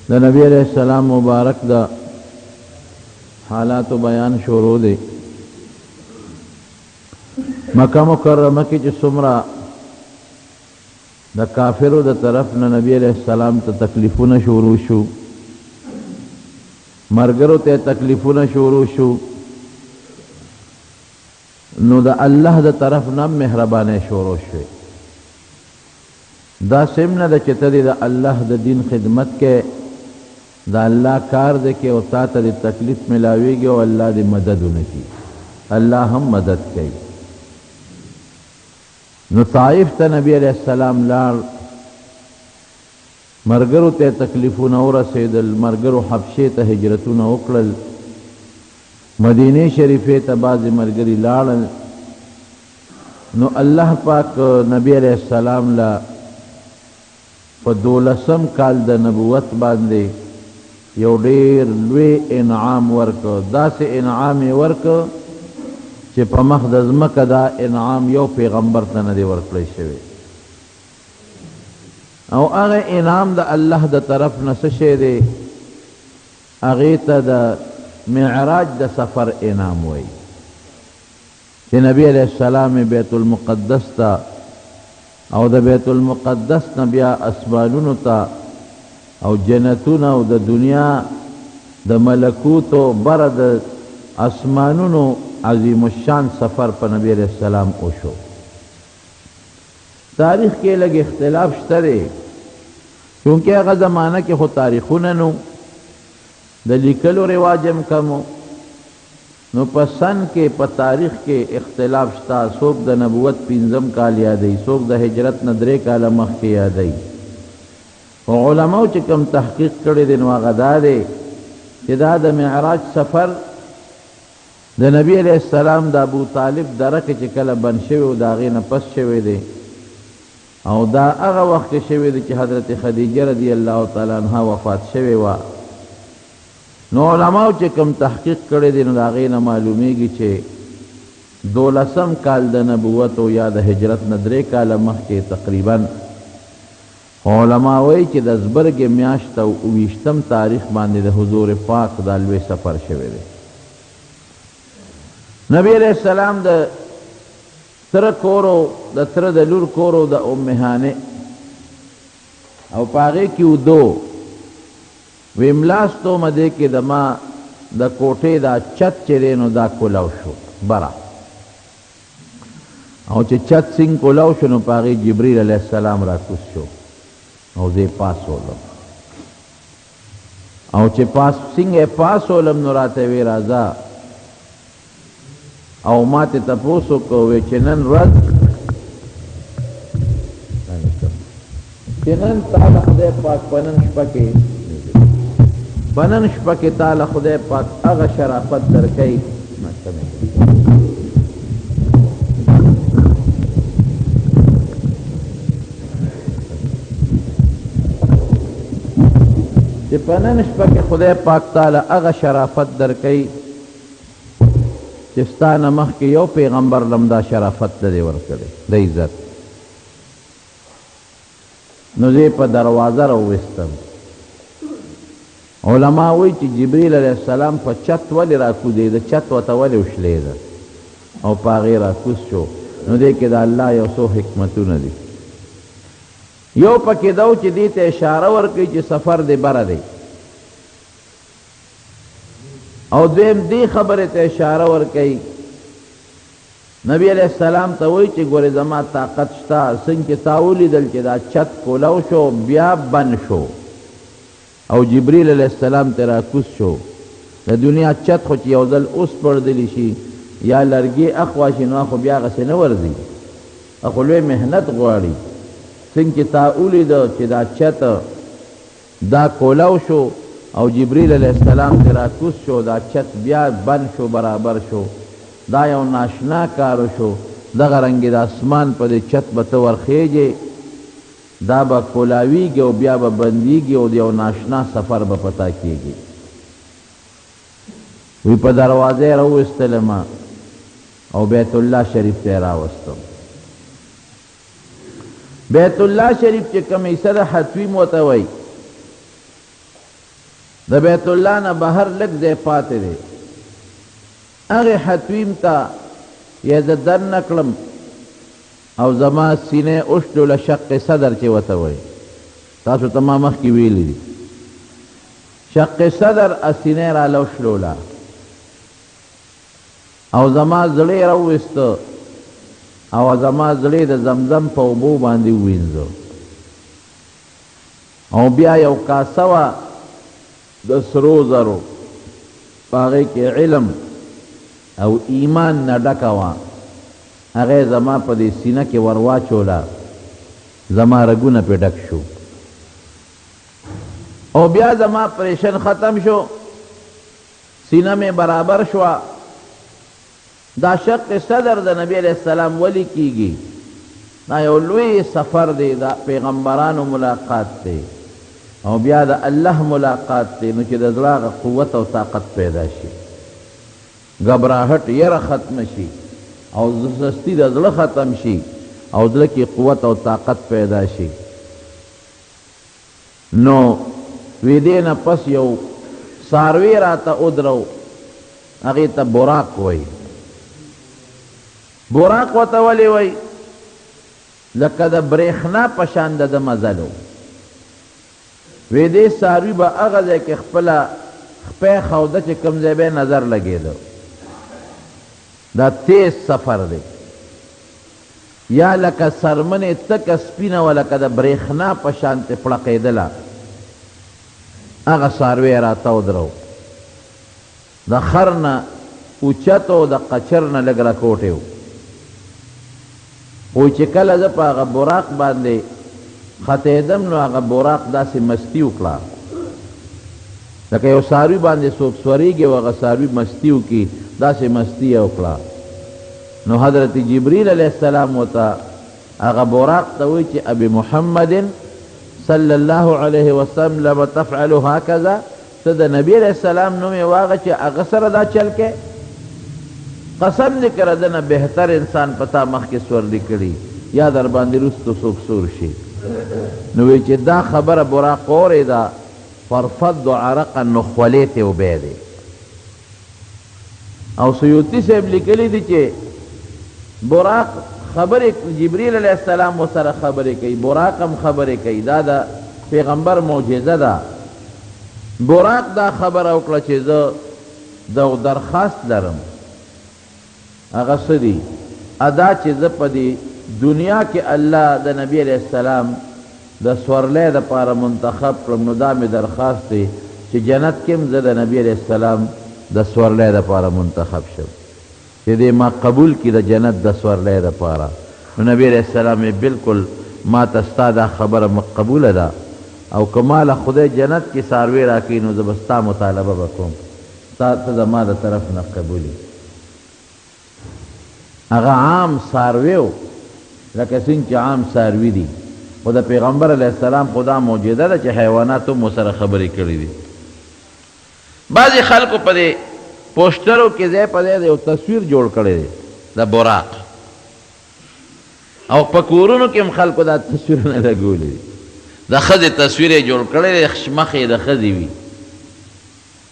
دا نبی علیہ السلام مبارک دا حالات و بیان شروع دے مکہ مکرمہ کی چی سمرہ دا کافرو دا طرف نبی علیہ السلام تا تکلیفون شروع شو مرگرو تے تکلیفون شروع شو نو دا اللہ دا طرف نا مہربانے شروع شو دا سمنا دا چتا دی دا اللہ دا دین خدمت کے دا اللہ کار دے کے او تا تا دی تکلیف ملاوی گی او اللہ دی مدد انکی اللہ ہم مدد کئی نو طائف تا نبی علیہ السلام لار مرگرو تے تکلیفون او رسیدل مرگرو حبشے تا ہجرتون اکڑل مدینہ شریفے تا باز مرگری لارل نو اللہ پاک نبی علیہ السلام لا پا دولسم کال دا نبوت باندے یو ډیر لوی انعام ورک دا سے انعام ورک چې په مخ د ځمکه دا انعام یو پیغمبر ته نه دی ورکړی شوی او هغه انعام د الله د طرف نه څه شی دی هغې ته د معراج د سفر انعام وایي چې نبی علیہ السلام بیت المقدس ته او د بیت المقدس نه بیا اسمانونو ته او جنتون او د دنیا د ملکوت او بر د اسمانونو عظیم الشان سفر په نبی علیہ السلام او شو تاریخ کې لږ اختلاف شته دی چونکه هغه زمانہ کې خو تاریخونه نو د لیکلو رواج هم کمو نو په سن کې په تاریخ کې اختلاف شته څوک د نبوت 5 کال یادوي څوک د هجرت نه 3 کاله مخکې یادوي او علماء چې کوم تحقیق کړی دی نو هغه دا دی چې دا د معراج سفر د نبی علیہ السلام د ابو طالب دره کې چې کله بند شوی او د هغې نه پس شوی دی او دا هغه وخت کې شوی دی چې حضرت خدیجه رضی الله تعالی عنها وفات شوی وه نو علماء چې کوم تحقیق کړی دی نو د هغې نه معلومیږي چې 12 کال د نبوت او یا د هجرت نه 3 کاله مخکې تقریبا علماء وی چې د زبرګ میاشت او 20 تاریخ باندې د حضور پاک د لوی سفر شوی دی نبی علیہ السلام د تر کورو د تر د لور کورو د ام هانه او پاغه کې ودو ویملاستو مده کې د ما د کوټې دا چت چرینو دا کولاو شو برا او چې چت سنگ کولاو شو نو پاغه جبرئیل علیہ السلام را کوز شو او زی پاسولم او چې پاس څنګه پاسولم نو راته وی راځه او ماته تاسو کوی چې نن ورځ نن تعالی خدای پاک پنن شپه کې تعالی خدای پاک هغه شرافت درکې چې پنن شپه کې خدای پاک تعالی هغه شرافت درکې چې ستانه مخکې یو پیغمبر لمدا شرافت دی ورکړی د عزت نو زه په دروازه راوستم علماء وایي چې جبرئیل علیہ السلام په چت ولې راکوزېده د چت ورته ولې وشلېده او په هغې راکوز شو نو دې کې د الله یو څو حکمتونه دي یو پکې دا و چې دې ته اشاره ورکوي چې سفر دی بره دی او دویم دی خبره ته اشاره ورکوي نبی علیہ السلام ته وایي چې ګورې زما طاقت شته څنګه چې تا ولیدل چې دا چت کولاو شو بیا بند شو او جبرئیل علیہ السلام ته راکوز شو د دنیا چت خو چې یو ځل اوس پړدلی شي یا لرګي اخوا شي نو خو بیا هغسې نه ورځي خو لوی محنت غواړي څنګه چې تا ولیده چې دا چت دا کولاو شو او جبرئیل علیہ السلام ته راکوز شو دا چت بیا بند شو برابر شو دا یو ناشنا کارو شو دغه رنګې د اسمان په دې چت به ته ورخیږې دا به کولاویږي او بیا به بندیږي او د یو ناشنا سفر به پتا کیږي وی په دروازې راوستلم او بیت الله شریف ته راوستم بیت الله شریف چې کوم ایسره حتوی موته وای د بیت الله نه بهر لږ ځای پاتې دی هغې حتویم ته یې زه دننه کړم او زما سینې اوشلوله شق صدر چې ورته وایي تاسو ته ما مخکې ویلي دي شق صدر سینې راله وشلوله او زما زړه یې راوویسته او زما زړه د زمزم په اوبو باندې ووینځه او بیا یو کاسه وه د سرو زرو په هغې کې علم او ایمان نه ډکه وه هغې زما په دې سینه کې ور واچوله زما رګونه پې ډک شو او بیا زما پریشن ختم شو سینه مې برابر شوه دا شق صدر د نبی علیہ السلام ولی کیږي دا یو لوی سفر دی دا پیغمبرانو ملاقات دی او بیا د الله ملاقات دی نو چې د زړه قوت او طاقت پیدا شي غبراهټ یره ختم شي او سستی د زړه ختم شي او زړه کې قوت او طاقت پیدا شي نو وی دې نه پس یو څاروي راته ودرو هغې ته براق وایي براق ورته ولې وایي لکه د برېښنا په شان د ده مزل و وی دې څاروي به هغه ځای کې خپله خپی خوده چې کوم ځای به نظر لګېده دا تیز سفر دی یا لکه سرمنې تکه سپینه وه لکه د برېښنا په شانتې پړقېدله هغه څاروی یې راته ودرو د خر نه اوچت و د قچر نه لږ راکوټې و خو چې کله زه په هغه براق باندې ختېدم نو هغه براق داسې مستی وکړه لکه یو څاروي باندې څوک سورېږي او هغه څاروي مستی وکړي داسې مستی یې وکړه نو حضرت جبریل علیه السلام ورته هغه براق ته وایي چې ابي محمد صلی الله علیه وسلم تفعل هکذا ته د نبی علیه السلام نوم یې واغه چې هغه سره دا چل کې قسم دې کړه د نه بهتر انسان پتا مخکې سورلي کړي یا در باندې رستو څوک سور شي نو وی چې دا خبره براق اورېده فرفض عرقا نو خولې ته وبهدې او سیوطي صاحب لیکلی دي چې براق خبرې جبریل علیہ السلام سره خبرې کوي براق هم خبرې کوي دا د پیغمبر معجزه ده براق دا خبره وکړه چې زه د درخواست لرم هغه څه دي ادا چې زه په دې دنیا کې الله د نبی علیہ السلام د سورلی دپاره منتخب کړم نو دا مې درخواست دی چې جنت کې هم زه د نبی علیہ السلام د سورلی دپاره منتخب شم چې دې ما قبول کړي د جنت د سورلی دپاره نو نبی علیہ السلام یې بالکل ما ته ستا دا خبره مقبوله ده او که ماله خدای جنت کې څاروی راکوي نو زه به ستا مطالبه به کوم ته زما د طرف نه قبولي هغه عام څاروی و لکه څنګه چې عام څاروي دي خو د پیغمبر علیه السلام خو دا موجوده ده چې حیوانات هم ورسره خبرې کړي دي بعضې خلکو په دې پوسټرو کې ځای په ځای د یو تصویر جوړ کړی دی د براق او په کورونو کې هم خلکو دا تصویرونه لګولی دي د ښځې تصویر یې جوړ کړی دی مخ یې د ښځې وي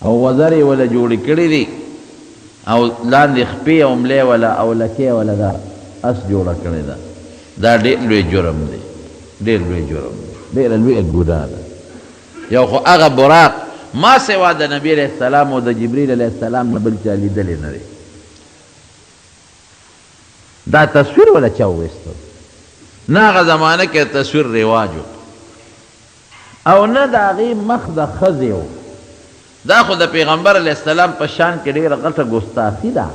او وزر یې وله جوړې کړي دي او لاندې خپې او ملی وله او لکې وله دا اس جوړه کړې ده دا ډېر لوی جرم دی ډېر لوی جرم دی ډېره لویه ګناه ده یو خو هغه براق ما سوا د نبی علیہ السلام او د جبریل علیہ السلام نه بل چا لیدلی نه دی دا تصویر ولا چا وویسته نه هغه زمانه کې تصویر رواج او نه د هغې مخ د ښځې و دا خو د پیغمبر علیہ السلام په شان کې ډېره غټه ګستاخي ده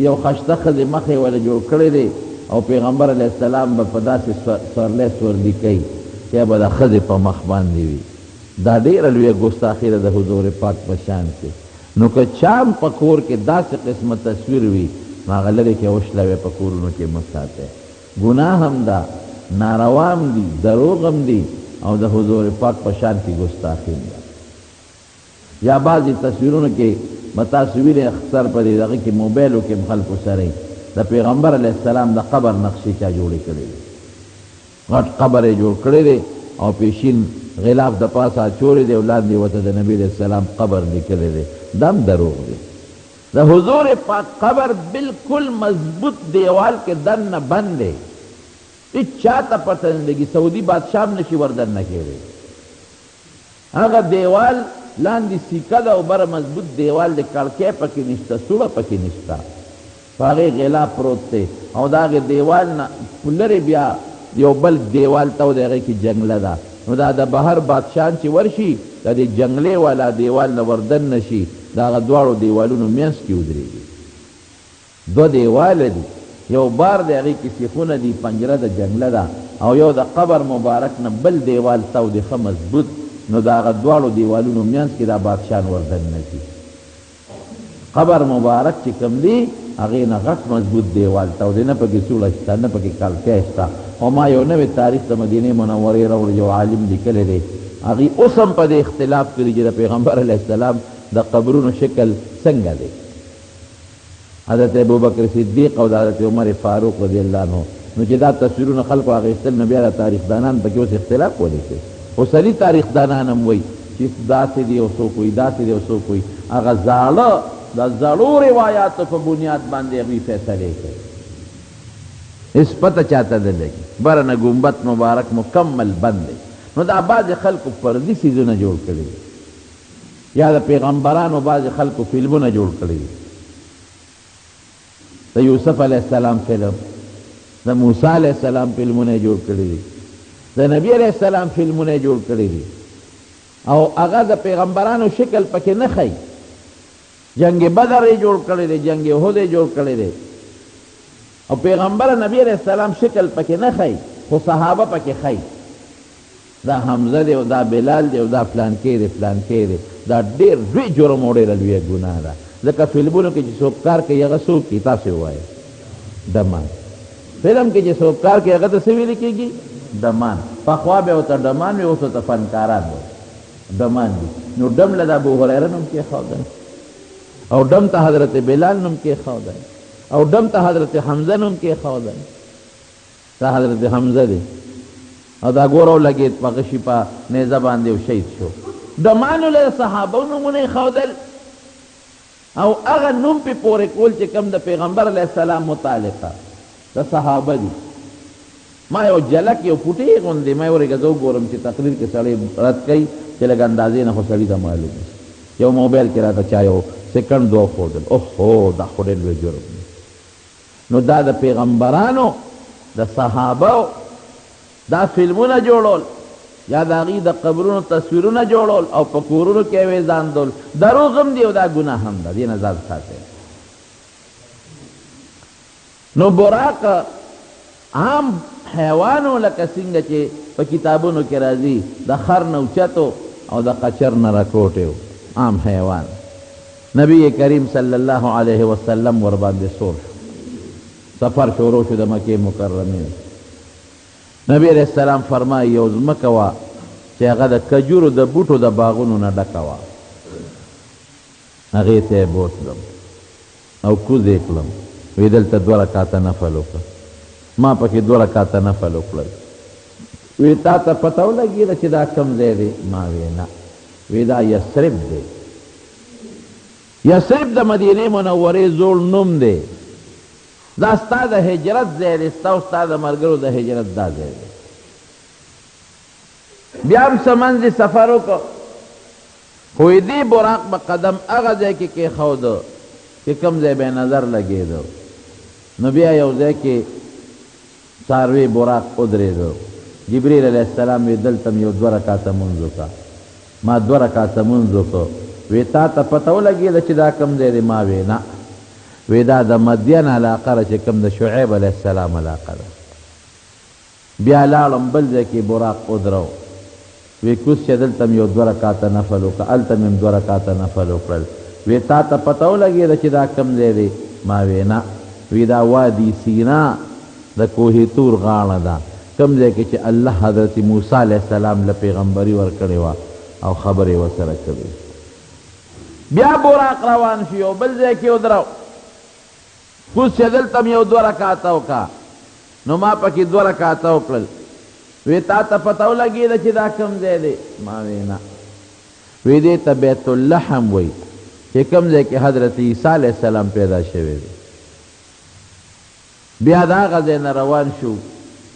یو خشته ښځې مخ یې وله جوړ کړی دی او پیغمبر علیہ السلام به په داسې سورلی سورلي کوي چې به د ښځې په مخ باندې وي دا ډېره لویه ګستاخي ده د حضور پاک په شان کې نو که چا هم په کور کې داسې قسمه تصویر وي نو هغه لرې کې وشلوې په کورونو کې مه ساتئ ګناه هم ده ناروا هم دي دروغ هم دي او د حضور پاک په شان کې ګستاخي هم ده یا بعضې تصویرونو کې به تاسو وینئ اختصر په دې دغه کې موبایلو کې هم خلکو سره د پیغمبر علیہ السلام د قبر نقشې چا جوړې کړې دي غټ قبر یې جوړ کړی دی او پیشین غلاف د پاسه چوری دی ولاندې ورته د نبی علیہ السلام قبر لیکلی دی دم دروغ دی د حضور پاک قبر بالکل مضبوط دیوال کې دننه بند دی هیڅ چاته پته نه لګي سعودي بادشاه هم نشي وردننه کېدی هغه دیوال لاندې سیکه ده او بره مضبوط دیوال دی کړکۍ پکې نشته سوړه پکې نشته په هغې غلاف پروت دی او د هغې دیوال نه لرې بیا یو بل دیوال ته و د هغې کې جنګله ده نو دا د بهر بادشاهان چې ورشي د دې جنګلې والا دیوال نه وردننه شي د هغه دواړو دیوالونو منځ کې ودرېږي دوه دیواله دي یو بار د هغې کې سیخونه دي پنجره د جنګله ده او یو د قبر مبارک نه بل دیوال تو دی ښه مضبوط نو د هغه دواړو دیوالونو منځ کې دا بادشاهان وردننه شي قبر مبارک چې کوم دی هغې نه غټ مضبوط دیوال تو دی نه پکې سوړه شته نه پکې کړکۍ شته او ما یو نوی تاریخ د مدینې منورې راوړ یو عالم لیکلی دی هغې اوس هم په دې اختلاف کړي چې د پیغمبر علیه السلام د قبرونو شکل څنګه دی حضرت ابوبکر صدیق او د حضرت عمر فاروق رضی الله عنه نو چې دا تصویرونه خلکو اخیستل نو بیا د تاریخ دانان پکې اوس اختلاف کولی شي اوسني تاریخ دانان هم وایي چې داسې دی او څوک وایي داسې دی او څوک وایي هغه زاړه د زړو روایاتو په بنیاد باندې هغوی فیصلې کوي هیڅ پته چاته نه لګي بره نه ګمبت مبارک مکمل بند دی نو دا بعضې خلکو پردي څیزونه جوړ کړي دي یا د پیغمبرانو بعضې خلکو فلمونه جوړ کړي دي د یوسف علیه السلام فلم د موسی علیه السلام فلمونه یې جوړ کړي دي د نبی علیه السلام فلمونه یې جوړ کړي دي او هغه د پیغمبرانو شکل پکې نه ښیي جنگ بدر یې جوړ کړی دی جنگ احد یې جوړ کړی دی او پیغمبر نبی علیہ السلام شکل پکې نه ښیي خو صحابه پکې ښیي دا حمزه دی او دا بلال دی او دا فلانکې دی فلانکې دی دا ډېر لوی جرم او ډېره لویه ګناه ده ځکه فلمونو کې چې څوک کار کوي هغه څوک کي تاسې ووایه دمان فلم کې چې څوک کار کوي هغه ته څه ویلې کېږي دمان پخوا به ورته ډمان وي اوس ورته فنکاران وایي دمان دي نو ډم له د ابوهریره نوم کېښودی او ډم ته حضرت بلال نوم کېښودی او ډم ته حضرت حمزه نوم کېښودی دا حضرت حمزه دی او دا ګوره ولګېد په غشي په نیزه باندې او شهید شو ډمانو له صحابو نومونه یې ښودل او هغه نوم پې پورې کول چې کوم د پیغمبر علیه السلام متعلقه د صحابه دي ما یو جلک یو پوټې غوندې ما ورېږه زه وګورم چې تقریر کې سړی رد کوي چې لږ اندازې نه خو سړي ته معلوم یو موبایل کې راته چا یو سیکنډ دو ښودل اوهو دا خو ډېر لوی جرم دی نو دا د پیغمبرانو د صحابو دا فلمونه جوړول یا د هغوی د قبرونو تصویرونه جوړول او په کورونو کې یې ویزاندول دروغ هم دی او دا ګناه هم ده دې نه ځان ساتئ نو براق عام حیوانو لکه څنګه چې په کتابونو کې راځي د خر نه اوچتو او د قچر نه راکوټې عام حیوان نبی کریم صلی الله علیه وسلم ورباندې سور شو سفر شروع شو د مکې مکرمې نبی علیہ السلام فرمایي یو ځمکه وه چې هغه د کجورو د بوټو د باغونو نه ډکه وه هغې ته یې بوتلم او کوز یې کړم وی دلته 2 رکعاته نفل وکړه ما پکې 2 رکعاته نفل وکړل وی تا ته پته ولګېده چې دا کوم ځای دی ما وی نه وی دا یثرب دی یثرب د مدینې منورې زوړ نوم دی دا ستا د هجرت ځای دی ستا او ستا د ملګرو د هجرت دا ځای دی بیا هم څه منځې سفر وکړو خو دې براق به قدم هغه ځای کې کېښوده چې کوم ځای به یې نظر لګېده نو بیا یو ځای کې څاروي براق ودرېده جبریل علیه السلام وی دلته م یو 2 رکعاته مونځ وکړه ما 2 رکعاته مونځ وکړو وی تا ته پته ولګېده چې دا کوم ځای دی ما وی نه وی دا د مدین علاقه ده چې کوم د شعیب علیه السلام علاقه ده بیا لاړم بل ځای کې براق ودرو وی کوز چې دلته م یو 2 رکعاته نفل وکړه هلته مې 2 رکعاته نفل وکړل وی تا ته پته ولګېده چې دا کوم ځای دی ما وی نه وی دا وادي سینا د کوه تور غاړه ده کوم ځای کې چې الله حضرت موسی علیه السلام له پیغمبري ورکړې وه او خبرې ورسره کړې بیا براق روان شو یو بل ځای کې ودرو کوز چې دلته م یو 2 رکعاته وکړه نو ما پکې 2 رکعاته وکړل وی تا ته پته ولګېده چې دا کوم ځای دی؟ ما وی نه. وی دې ته بیت اللحم وی چې کوم ځای کې حضرت عیسی علیه السلام پیدا شوی دی. بیا د هغه ځای نه روان شو،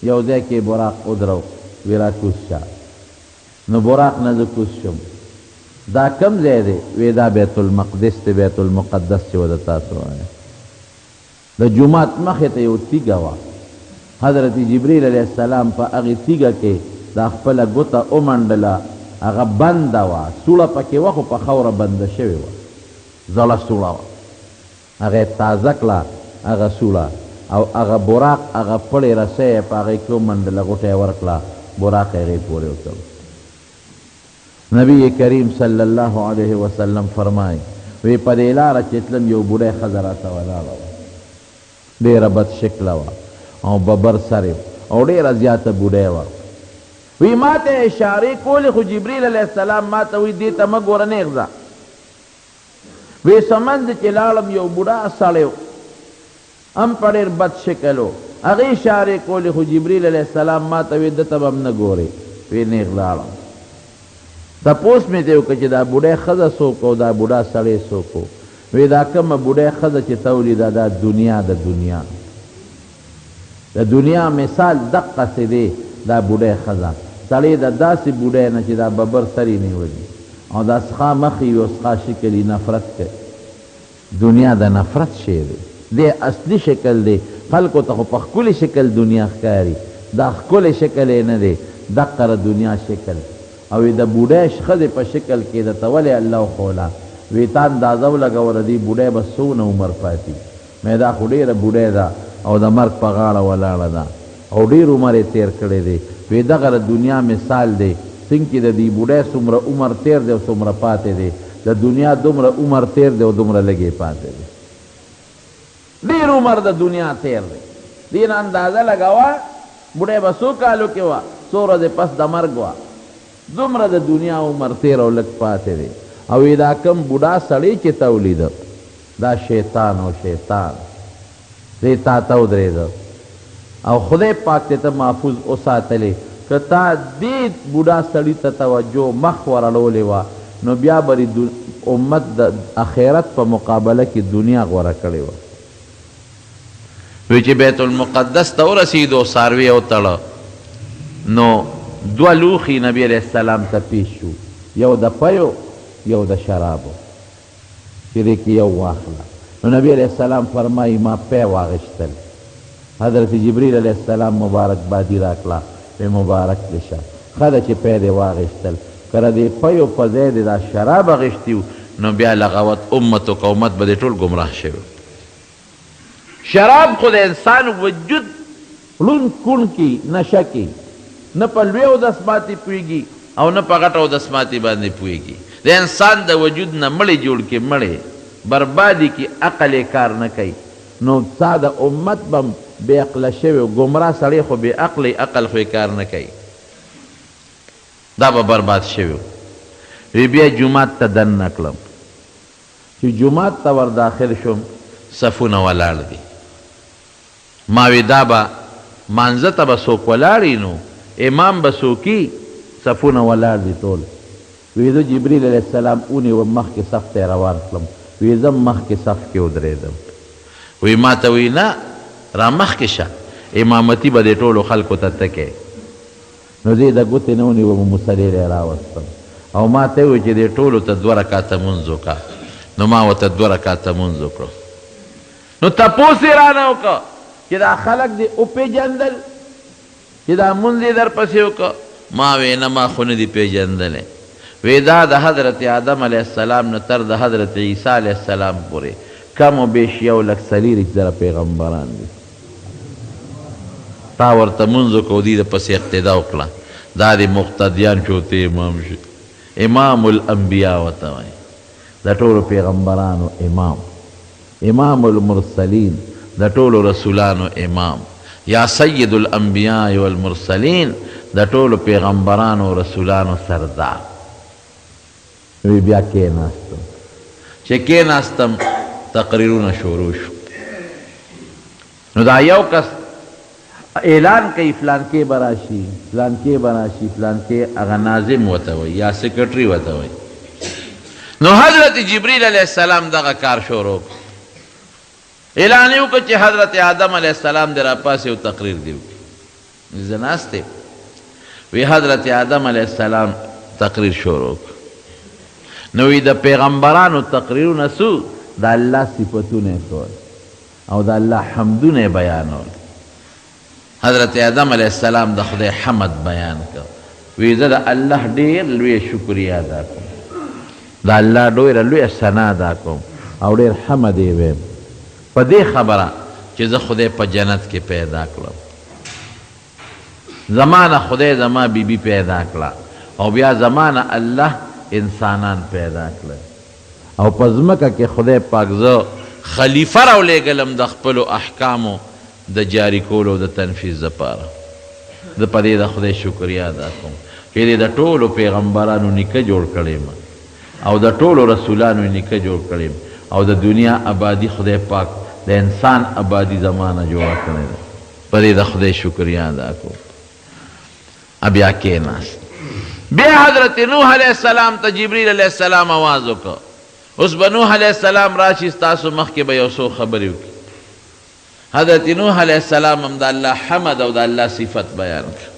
یو ځای کې براق ودرو، وی را کوز شه. نو براق نه زه کوز شم. دا کوم ځای دی؟ وی دا بیت المقدس دی، بیت المقدس چې وده تاسو وایه. د جومات مخې ته یو تیږه وه، حضرت جبریل علیه السلام په هغې تیږه کې دا خپله ګوته ومنډله، هغه بنده وه، سوړه پکې وه خو په خاوره بنده شوې وه، زړه سوړه وه. هغه یې تازه کړه هغه سوړه، او هغه براق هغه پړې رسۍ یې په هغې کې ومنډله، غوټه یې ورکړه، براق یې هغې پورې وتړ. نبی کریم صلی الله علیه وسلم فرمایي وی په دې لاره چې تلم یو بوډۍ ښځه راته ولاړه وه، ډېره بد شکله وه او ببر سر او ډېره زیاته بوډۍ وه. وی ما ته اشارې کولې خو جبریل علیه السلام ما ته وی دې ته مه ګوره نیغ ځه. وی سمند چې لاړم یو بوډا سړی و، هم په ډېر بد شکل و، هغې اشارې کولې خو جبریل علیه السلام ما ته وی ده ته به هم نه ګورې. وی نیغ لاړم. تپوس مې ته وکړه چې دا بوډۍ ښځه څوک او دا بوډا سړی څوک و؟ وی دا کومه بوډۍ ښځه چې ته ولیده دا دنیا د دنیا د دنیا مثال دقسې دی. دا بوډۍ ښځه سړی د داسې بوډۍ نه چې دا ببر سر یې نیولي او دا سخا مخ یې او سخا شکل یې نفرت کوي. دنیا د نفرت شی دی، دی اصلي شکل دی. خلکو ته خو په ښکلي شکل دنیا ښکاري، دا ښکلی شکل یې نه دی، دقه د دنیا شکل. او د بوډۍ ښځې په شکل کې درته ولې الله وښوله؟ وی تا اندازه ولګوله دې بوډۍ به څونه عمر پاتې؟ مې دا خو ډېره بوډۍ ده او د مرګ په غاړه ولاړه ده او ډېر عمر یې تېر کړی دی. وی دغه د دنیا مثال دی، څنګه چې د دې بوډۍ څومره عمر تېر دی او څومره پاتې دی، د دنیا دومره عمر تېر دی او دومره لږې پاتې دی. ډېر عمر د دنیا تېر دی. دې نه اندازه لګوه بوډۍ به څو کالو کې وه، څو ورځې پس د مرګ وه، دومره د دنیا عمر تېر او لږ پاتې دی. او وی دا کم بوډا سړی چې ته ولیده دا شیطان او شیطان دی تا ته ودرېده او خدای پاک ته ته محفوظ وساتلې. که تا دې بوډا سړي ته توجه مخ ورړولې وه نو بیا به امت د اخرت په مقابله کې دنیا غوره کړې وه. وی چې بیت المقدس ته ورسېدو څاروي وتړه نو دوه لوښي نبي علیه السلام ته پیش شو، یو د پیو یو د شرابو، چې دې کې یو واخله. نو نبی علیه السلام فرمایي ما پی واغشتل. حضرت جبریل علیه السلام مبارک بادي راکړه، وی مبارک دې شه، ښه ده چې پی دې واغشتل. که د دې پیو په ځای دې دا شراب اغشتي نو بیا لغوت امت و قومت به دې ټول ګمراه شوي. شراب خو د انسان وجود ړوند کون کی نشه کی، نه په لوی اودس باندې پوهېږي او نه په غټ اودس باندې پوهېږي. د انسان د وجود نه مړی جوړ کې مړی بربادي کې عقل یې کار نه کوي. نو ستا د امت به بې عقله شوی ګمراه سړی خو بې عقلی عقل خو یې کار نه کوي، دا به برباد شوی. وی بیا جومات ته دننه کړم. چې جومات ته ور داخل شم صفونه ولاړ دي. ما وی دا به مانځه ته به څوک ولاړي نو امام به څوکي، صفونه ولاړ دي ټول. وی زه جبریل علیه السلام ونیوم مخکې صف ته یې روان کړم. وی زه مخکې صف کې ودرېدم. وی ما ته وی نه را مخکې شه، امامتي به دې ټولو خلکو ته ته کوې. نو زه یې د ګوتې نه ونیوم مصلې له یې راوستم او ما ته وی چې دې ټولو ته 2 رکاته مونځ وکړه. نو ما ورته 2 رکاته مونځ وکړو. نو تپوس یې رانه وکړه چې دا خلک دې وپېژندل چې دا مونځ یې در پسې وکړه؟ ما وی نه ما خو نه دي پېژندلی. وی دا د حضرت آدم علیه السلام نه تر د حضرت عیسی علیه السلام پورې کم و بیش 140,000 پیغمبران دي. تا ورته مونځ وکړو، دوی د پسې اقتدا وکړه، دا د مقتدیان شو ته امام شي. امام الانبیا ورته وایي، د ټولو پیغمبرانو امام، امام المرسلین، د ټولو رسولانو امام، یا سید الانبیاء والمرسلین، د ټولو پیغمبرانو رسولانو سردار. وی بیا کېناستم. چې کېناستم تقریرونه شروع شو. نو دا یو کس اعلان کوي فلان کې براشي فلان کې براشي فلان کې هغه ناظم وته وي یا سیکرټري وته وي. نو حضرت جبریل علیہ السلام دغه کار شروع اعلان یې وکړ چې حضرت آدم علیہ السلام دې راپاسې او تقریر دې وکړي. زه ناست یم وی حضرت آدم علیہ السلام تقریر شروع نو وی د پیغمبرانو تقریرونه څو د الله صفتونه کول او د الله حمدونه بیانول. حضرت آدم علیہ السلام د خدای حمد بیان کړ وی زه د الله ډېر لوی شکریا ادا کوم د الله ډېره لویه ثنا ادا کوم او ډېر حمد یې ویم په دې خبره چې زه خدای په جنت کې پیدا کړم. زمانه خدای زما بیبي پیدا کړه او بیا زمانه الله انسانان پیدا کړه او په ځمکه کې خدای پاک زه خلیفه راولېږلم د خپلو احکامو د جاری کولو د تنفیذ دپاره. زه په دې د خدای شکریا ادا کوم چې دې د ټولو پیغمبرانو نیکه جوړ کړی او د ټولو رسولانو نیکه جوړ کړی او د دنیا آبادي خدای پاک د انسان آبادي زمانه جوړه کړې ده. په دې د خدای شکریا ادا کوم. بیا کېناست. بیا حضرت نوح علیہ السلام ته جبریل علیہ السلام آواز وکړ. اوس به نوح علیہ السلام راشي ستاسو مخکې به یو څو خبرې وکړي. حضرت نوح علیہ السلام هم د الله حمد او د الله صفت بیان کړ.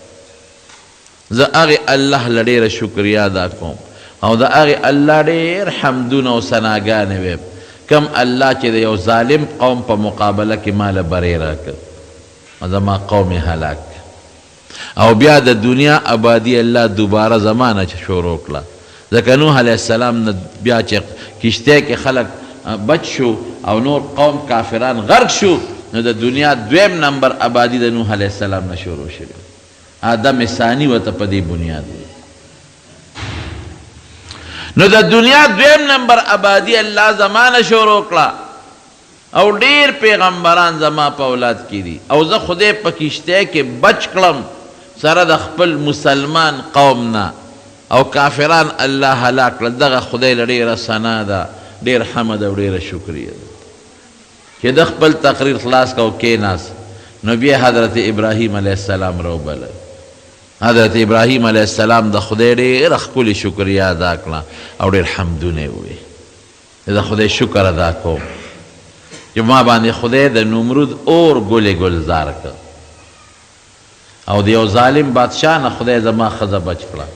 زه هغې الله له ډېره شکریا ادا کوم او د هغې الله ډېر حمدونه او ثناګانې ویم کم الله چې د یو ظالم قوم په مقابله کې ماله بری راکړ او زما قوم یې هلاک او بیا د دنیا آبادي الله دوباره زمانه چې شروع کړه. ځکه نوح علیہ السلام نه بیا چې کشتۍ کې خلک بچ شو او نور قوم کافران غرق شو نو د دنیا دویم نمبر آبادي د نوح علیہ السلام نه شروع شوه. آدم ثانی ورته په دې بنیاد نو د دنیا دویم نمبر آبادی الله زمانه شروع کړه او ډیر پیغمبران زما په اولاد کې دي او زه خدای په کشته کې بچ کړم سره د خپل مسلمان قوم نه او کافران الله هلاک کړل. دغه خدای له ډیره ثنا ده ډیر حمد او ډیره شکریه ده چې د خپل تقریر خلاص کو کېناست. نو بیا حضرت ابراهیم علیه السلام راوبلل. حضرت ابراهیم علیہ السلام د خدای ډېره ښکلې شکریا ادا کړه او ډېر حمدونه یې وویل. د خدای شکر ادا کوم چې ما باندې خدای د نمرود اور ګلې ګلزار کړ او د یو ظالم بادشاه نه خدای زما ښځه بچ کړه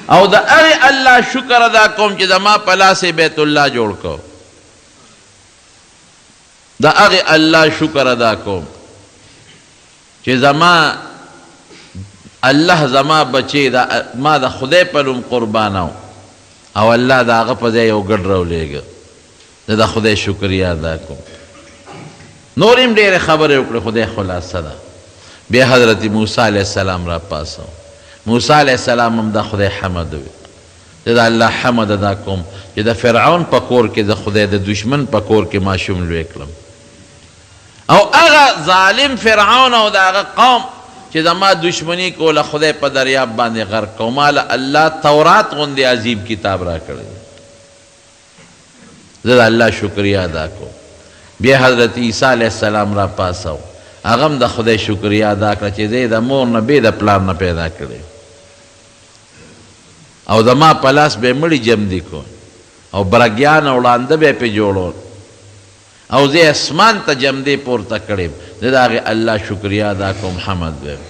او د هغې الله شکر ادا کوم چې زما په لاس یې بیت الله جوړ کړ. د هغې الله شکر ادا کوم چې زما الله زما بچی ما د خدای په نوم قربانو او الله د هغه په ځای یو ګډ راولېږه. زه د خدای شکریا ادا کوم. نور هم ډېرې خبرې وکړې خدای خلاصه ده. بیا حضرت موسی علیہ السلام را پاسو. موسی علیہ السلام هم د خدای حمد وی. زه د الله حمد ادا کوم چې د فرعون په کور کې د خدای د دشمن په کور کې ماشوم لوی کړم او هغه ظالم فرعون او د هغه قوم چې زما دشمنی کوله خدای په دریاب باندې غرق کو. ماله الله تورات غوندې عظیم کتاب را کړی. زه د الله شکریا ادا کوم. بیا حضرت عیسی علیہ السلام را پاسو. هغه هم د خدای شکریا ادا کړه چې دی د مور نه بې د پلار نه پیدا کړی او زما په لاس به یې مړي جمدي کول او برګیان او ړانده به یې پې جوړول او زه اسمان ته جمدې پورته کړیم. زه د هغې الله شکریا ادا کوم حمد ویم.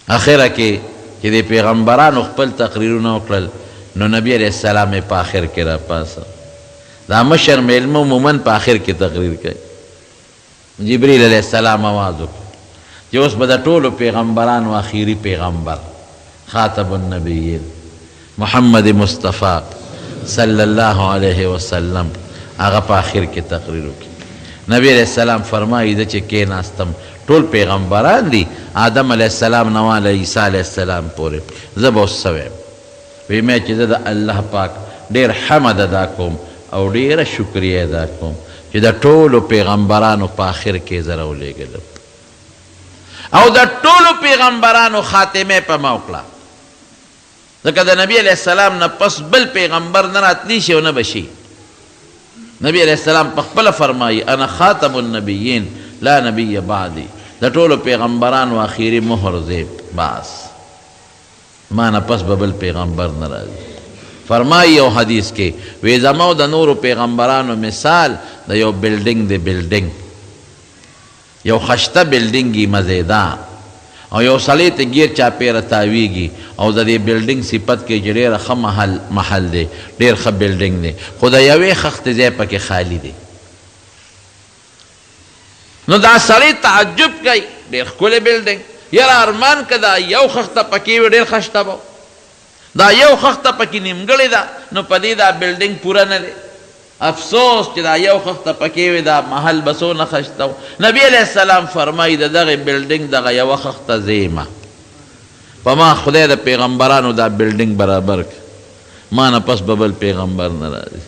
اخره کې چې د پیغمبرانو خپل تقریرونه وکړل نو نبی علیہ السلام یې په آخر کې را پاسه. دا مشر میلمه عموماً په آخر کې تقریر کوي. جبریل علیہ السلام آواز وکړ چې اوس به د ټولو پیغمبرانو آخري پیغمبر خاتم النبیین محمد مصطفیٰ صلی اللہ علیہ وسلم هغه په آخر کې تقریر وکړي. نبی علیہ السلام فرمایي زه چې کېناستم ټول پیغمبران دي آدم علیہ السلام نه واله عیسی علیہ السلام پورې زه به اوس څه ویم. وی مې چې زه د الله پاک ډېر حمد ادا کوم او ډېره شکریه ادا کوم چې د ټولو پیغمبرانو په آخر کې زه راولېږلم او د ټولو پیغمبرانو خاتمه په ما وکړه. ځکه د نبی علیہ السلام نه پس بل پیغمبر نه راتلی شي او نه به شي. نبی علیہ السلام په خپله فرمایي انا خاتم النبیین لا نبی بعدی د ټولو پیغمبرانو اخیری مهر زیب باس ما نه پس به بل پیغمبر نه راځي. فرمایي یو حدیث کې وی زما او د نورو پیغمبرانو مثال د یو بلډینګ دی، بلډینګ یو خشته بلډینګ مزیدار او یو سړی ته ګیر چاپېره تاویږي او د دې بلډینګ صفت کې چې ډېره ښه محل دی، ډېر ښه بلډینګ دی، خو د یوې خښتې ځای پکې خالي دی. نو دا سړی تعجب کوي ډېر ښکلی بلډینګ، یاره ارمان که دا یو خښته پکې وي ډېر خشته به دا یو خښته پکې نیمګړې ده نو په دې دا بلډینګ پوره نه دی. افسوس چې دا یو خښته پکې وي دا محل به څونه خشته و. نبي علیه السلام فرمایي د دغې بلډینګ دغه یوه خښته زیمه په ما خدای د پیغمبرانو دا بلډینګ برابر کړه، ما نه پس به بل پیغمبر نه راځي.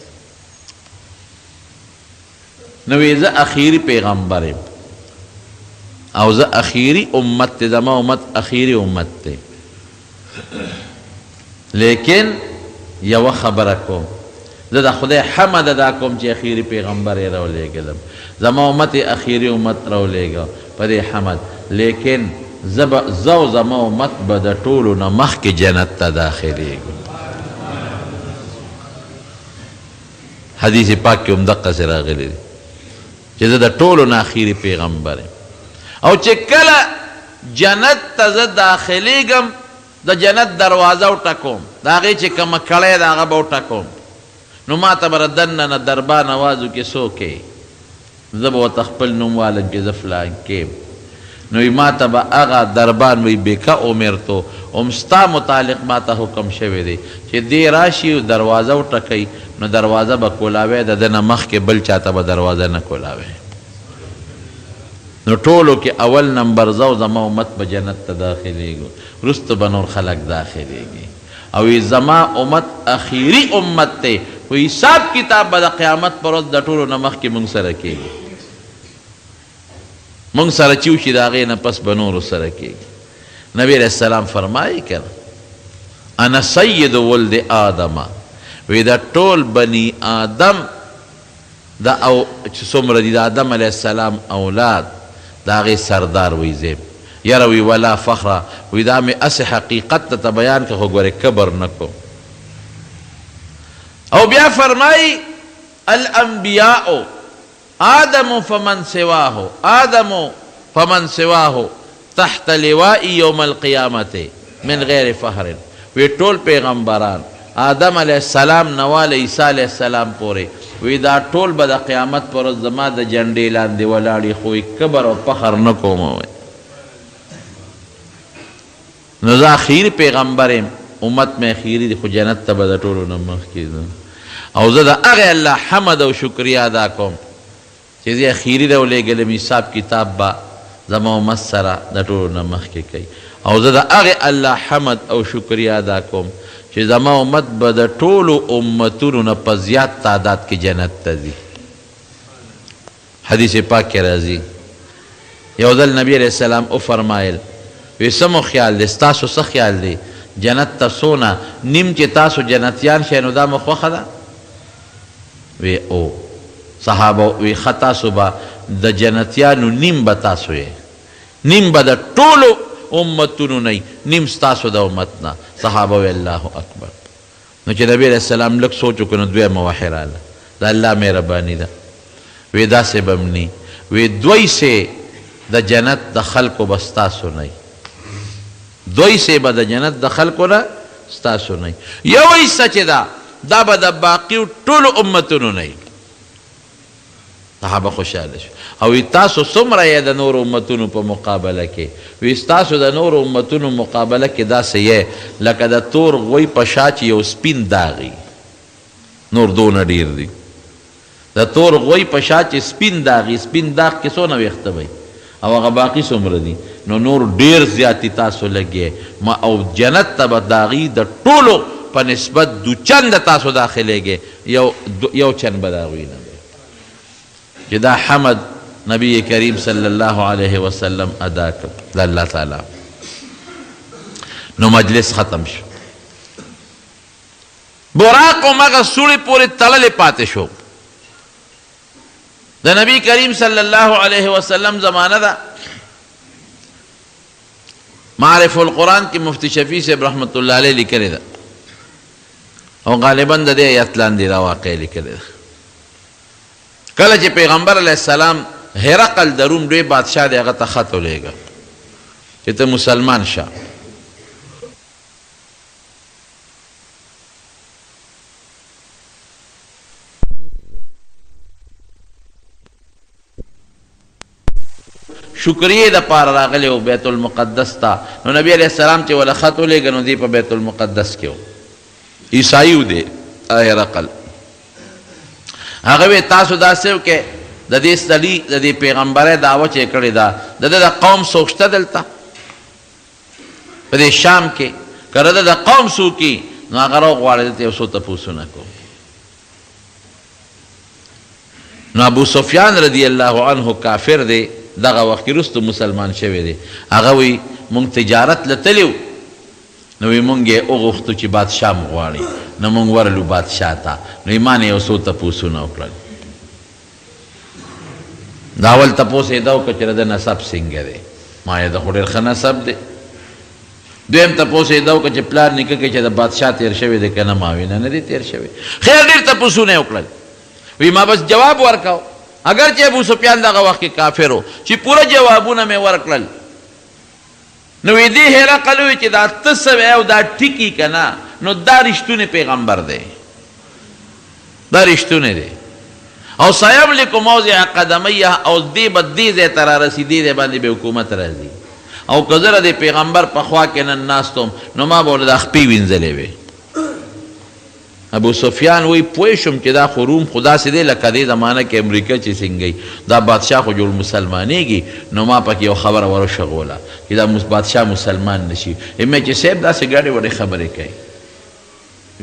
نو وی زه اخیری پیغمبر یم او زه اخیری امت تی، زما امت اخیری امت تی، لیکن یو خبره کوم زه د خدای حمد ادا کوم چې اخیری پیغمبر یې راولېږلم، زما امت اخیری امت راولېږه په دې حمد، لیکن زه او زما امت به د ټولو نه مخکې جنت ته داخلېږو. حدیث پاک کې هم دقسې راغلی دی چې زه د ټولو نه اخیری پیغمبر یم او چې کله جنت ته زه داخلېږم د جنت دروازه وټکوم د هغې چې کومه کړی ده هغه به وټکوم نو ما ته به دننه نه دربان اوازو کې څوک یې، زه به ورته خپل نوم والم چې زه فلان کې نو ما ته به هغه دربان وی بېکه عمرتو هم ستا متعلق ما ته حکم شوی دی چې دې راشي دروازه وټکوي نو دروازه به کولاوی د ده نه مخکې بل چاته به دروازه نه کولاوی. نو ټولو کې اول نمبر زه او زما امت به جنت ته داخلېږو، وروسته به نور خلک داخلېږي او زما امت اخیری امت دی و حساب کتاب به د قیامت پر ورځ د ټولو نه مخکې مونږ سره کېږي، مونږ سره چې وشي د هغې نه پس به نورو سره کېږي. نبی علیه السلام فرمایي که انا سید ولد آدم وی د ټول بني آدم دا او چې څومره دي د آدم علیه السلام اولاد د هغې سردار وی زیم. یاره وی ولا فخره وی دا مې اسې حقیقت ته بیان که خو ګورې کبر نه کوم. او بیا فرمایي الانبیاء آدم فمن سواه آدم فمن سواه تحت لواء یوم القیامت من غیر فخر. وی ټول پیغمبران آدم علیه السلام نوال عیسی علیه السلام پورې وی دا ټول به د قیامت پر ورځ زما د جنډې لاندې ولاړې خو کبر او فخر نه کوم. نو زه اخیری پیغمبر یم، امت مې اخیری دی خو جنت ته به د ټولو نه مخکې ځم او زه د هغې الله حمد او شکریه ادا کوم چې زه اخیری راولېږلم، حساب کتاب به زما امت سره د ټولو نه مخکې کوي او زه د هغې الله حمد او شکریه ادا کوم چې زما امت به د ټولو امتونو نه په زیات تعداد کې جنت ته ځي. حدیث پاک کې راځي یو ځل نبی علیه السلام وفرمایل وی سمو خیال دی ستاسو څه خیال دی جنت ته څونه نیم چې تاسو جنتیان شئ نو دا مو خوښه ده؟ وی او صحابه وی ښه تاسو به د جنتیانو نیم به تاسو یې، نیم به د ټولو امتونو نه نیم ستاسو د امت نه. صحابه وی الله اکبر. نو چې نبی علیه السلام لږ سوچ وکړو نو دویمه وحی راغله د الله مهرباني ده. وی داسې به م نی وی دوی سې د جنت د خلکو به ستاسو نه دوی سې به د جنت د خلکو نه ستاسو نه یو حصه چې ده دا به د باقیو ټولو امتونو نه. صحابه خوشحاله شو او وی تاسو څومره یې د نورو امتونو په مقابله کې؟ وی ستاسو د نورو امتونو مقابله کې داسې یې لکه د تور غوی په شا چې یو سپین داغي، نور دونه ډیر دي د تور غوی په شا چې سپین داغي، سپین داغ کې څونه ویښته وی او هغه باقي څومره دي نو نور ډیر زیاتی تاسو لګي ما او جنت ته به د هغې د ټولو په نسبت دو چند تاسو داخلېږئ یو چند به د هغوی نه چې دا حمد نبی کریم صلی الله علیه وسلم ادا کړ د الله تعالی. نو مجلس ختم شو، براق همغه سوړې پورې تړلې پاتې شو. د نبی کریم صلی الله علیه وسلم زمانه ده معرف القرآن کی مفتی شفیع صاحب رحمت اللہ علیہ لکھے دا او غالباً دا دے آیات لاندی دا واقع لکھے دا کله چې پیغمبر علیہ السلام هرقل د روم دوی بادشاہ دی هغه ته خط ولېږه چې ته مسلمان شه شکریه د پاره راغلی او بیت المقدس ته نو نبی علیہ السلام چې ولا خط ولېږه نو دی په بیت المقدس کې و عیسائی و دی هرقل هغه وی تاسو داسې وکړئ د دې سړي د دې پیغمبره دعوه چې کړې ده د د قوم څوک شته دلته په دې شام کې که د قوم څوک وي نو هغه راوغواړئ دلته یو څو تپوسونه کوو نو ابو سفیان رضی الله عنه کافر دی دغه وخت کې وروسته مسلمان شوی دی هغه وی مونږ تجارت له تللو نو وی مونږ یې وغوښتو چې بادشاه مو غواړي نو مونږ ورلو بادشاه ته نو ایمان یې یو څو تپوسونه وکړل دا اول تپوس یې دا وکړه چې د نسب څنګه دی ما یې د خو ډېر ښه نسب دی دویم تپوس یې دا وکړه چې پلار نیکه کې چې د بادشاه تېر شوی دی که نه ما وی نه دی تېر شوی خیر ډېر تپوسونه یې وکړل وی ما بس جواب ورکاو اگر چې ابو سفیان دغه وخت کې کافر و چې پوره جوابونه مې ورکړل نو وی دې هرقل وی چې دا ته څه او دا ټیکي که نه نو دا رښتونی پیغمبر دی دا رښتونی دی او سیملک موضع قدمیه او دې به دې ځای ته رارسېدې دی باندې به حکومت راځي او که زه د پیغمبر په خوا کې نن ناست نو ما به ورله دا خپې وینځلې وې ابو سفیان وی پوه شم چې دا خو روم خو داسې دی لکه دې زمانه کې امریکا چې څنګه دا بادشاه خو جوړ مسلمانېږي نو ما پکې یو خبره وروشغوله چې دا بادشاه مسلمان نشي مې چې صاحب داسې ګډې وډې خبرې کوي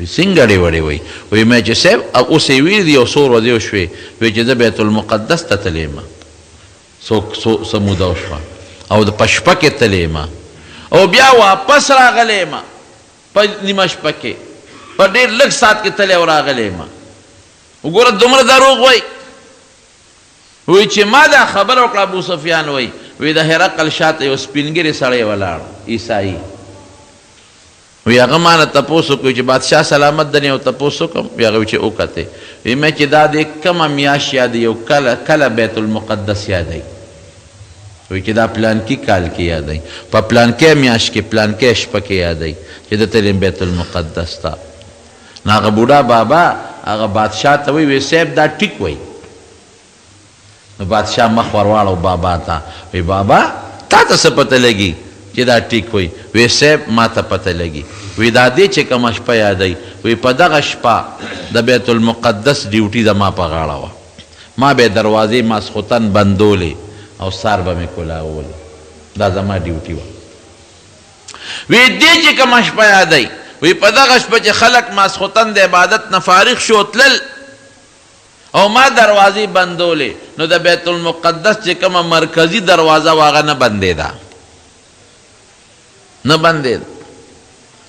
څنګه ګډې وډې وایي وایي مې چې صاحب اوس یې ویلي دي یو څو ورځې وشوې وایي چې زه بیت المقدس ته تللی یم څه موده وشوه او د په شپه کې تللی یم او بیا واپس راغلی یم په نیمه شپه کې په ډېر لږ ساعت کې تللی او راغلی یم وګوره دومره دروغ وایي وایي چې ما دا خبره وکړه ابو سفیان وایي وی د هرقل شاته یو سپینګیری سړی ولاړ عیسائی وی هغه ما نه تپوس وکړو چې بادشاه سلامت دی او تپوس وکړم وی هغه وی چې وکتې وی مې چې دا د کومه میاشت یادوي یو کله بیت المقدس یادوي وی چې دا پلانکي کال کې یادوي په پلانکۍ میاشت کې پلانکۍ شپه کې یادوي چې د تلیم بیت المقدس ته نو هغه بوډا بابا هغه بادشاه ته وی وی صاحب دا ټیک وی نو بادشاہ مخ ورواړو بابا ته وی بابا تا ته څه پته لګي چې دا ټیک وی وی صاحب ما ته پته لګي وی دا دې چې کومه شپه یادوي وی په دغه شپه د بیت المقدس ډیوټي د ما په غاړه وه ما به دروازې ماسخوتن بندولې او سار به مې کولاول دا زما ډیوټي وه وی دې چې کومه شپه یادوي وی په دغه شپه چې خلک ماسخوتن د عبادت نه فارغ شو تلل او ما دروازې بندولې نو د بیت المقدس چې کومه مرکزي دروازه و هغه نه بندېده نه بندېده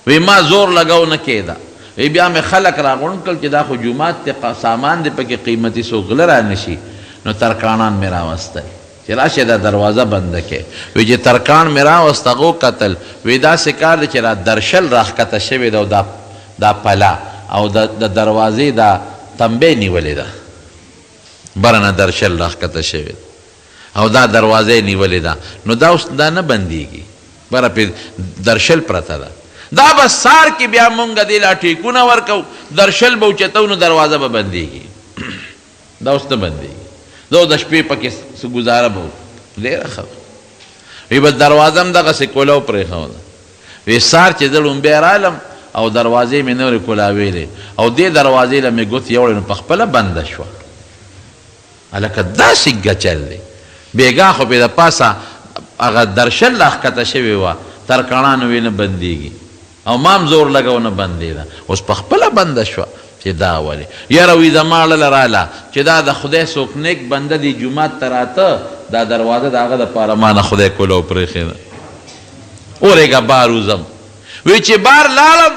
وی ما زور لګو نه کېده وی بیا مې خلک راغونډ کړل چې دا خو جومات ته سامان دی پکې قیمتي څوک غله را نشي نو ترکاڼان مې راوستی چې راشه دا دروازه بنده کې وی چې ترکاڼ مې راوسته هغو کتل وی داسې کار دی چې را درشل راښکته شوې ده او دا پله او د دروازې دا تنبې نیولې ده برنه درشل راښکته شوې او دا دروازه نیولې ده نو دا اوس دا نه بندېږي بره پې درشل پرته ده دا به سار کې بیا مونږ دې لا ټیکونه ورکو درشل به اوچتو نو دروازه به بندېږي دا اوس نه بندېږي دا د شپې پکې څه ګزاره به ډېره ښه وي بس دروازه هم دغسې کولو پرېښوده وی سار چې زه لومبی رالم او دروازې مې نورې کولاویلې او دې دروازې له مې ګوتې یوړې نو په خپله بنده شوه هلکه داسې ګچل دی بېګا خو پې د پاسه هغه درشل راښکته شوې وه ترکاڼانو وی نه بندېږي او ما هم زور لګو نه بندېده اوس په خپله بنده شوه چې دا ولې یاره وی زما اړه راله چې دا د خدای څوک نیک بنده دی جومات ته راته دا دروازه د هغه دپاره ما نه خدای کولو پرېښېده اورېږه بار وځم وی چې بار لاړم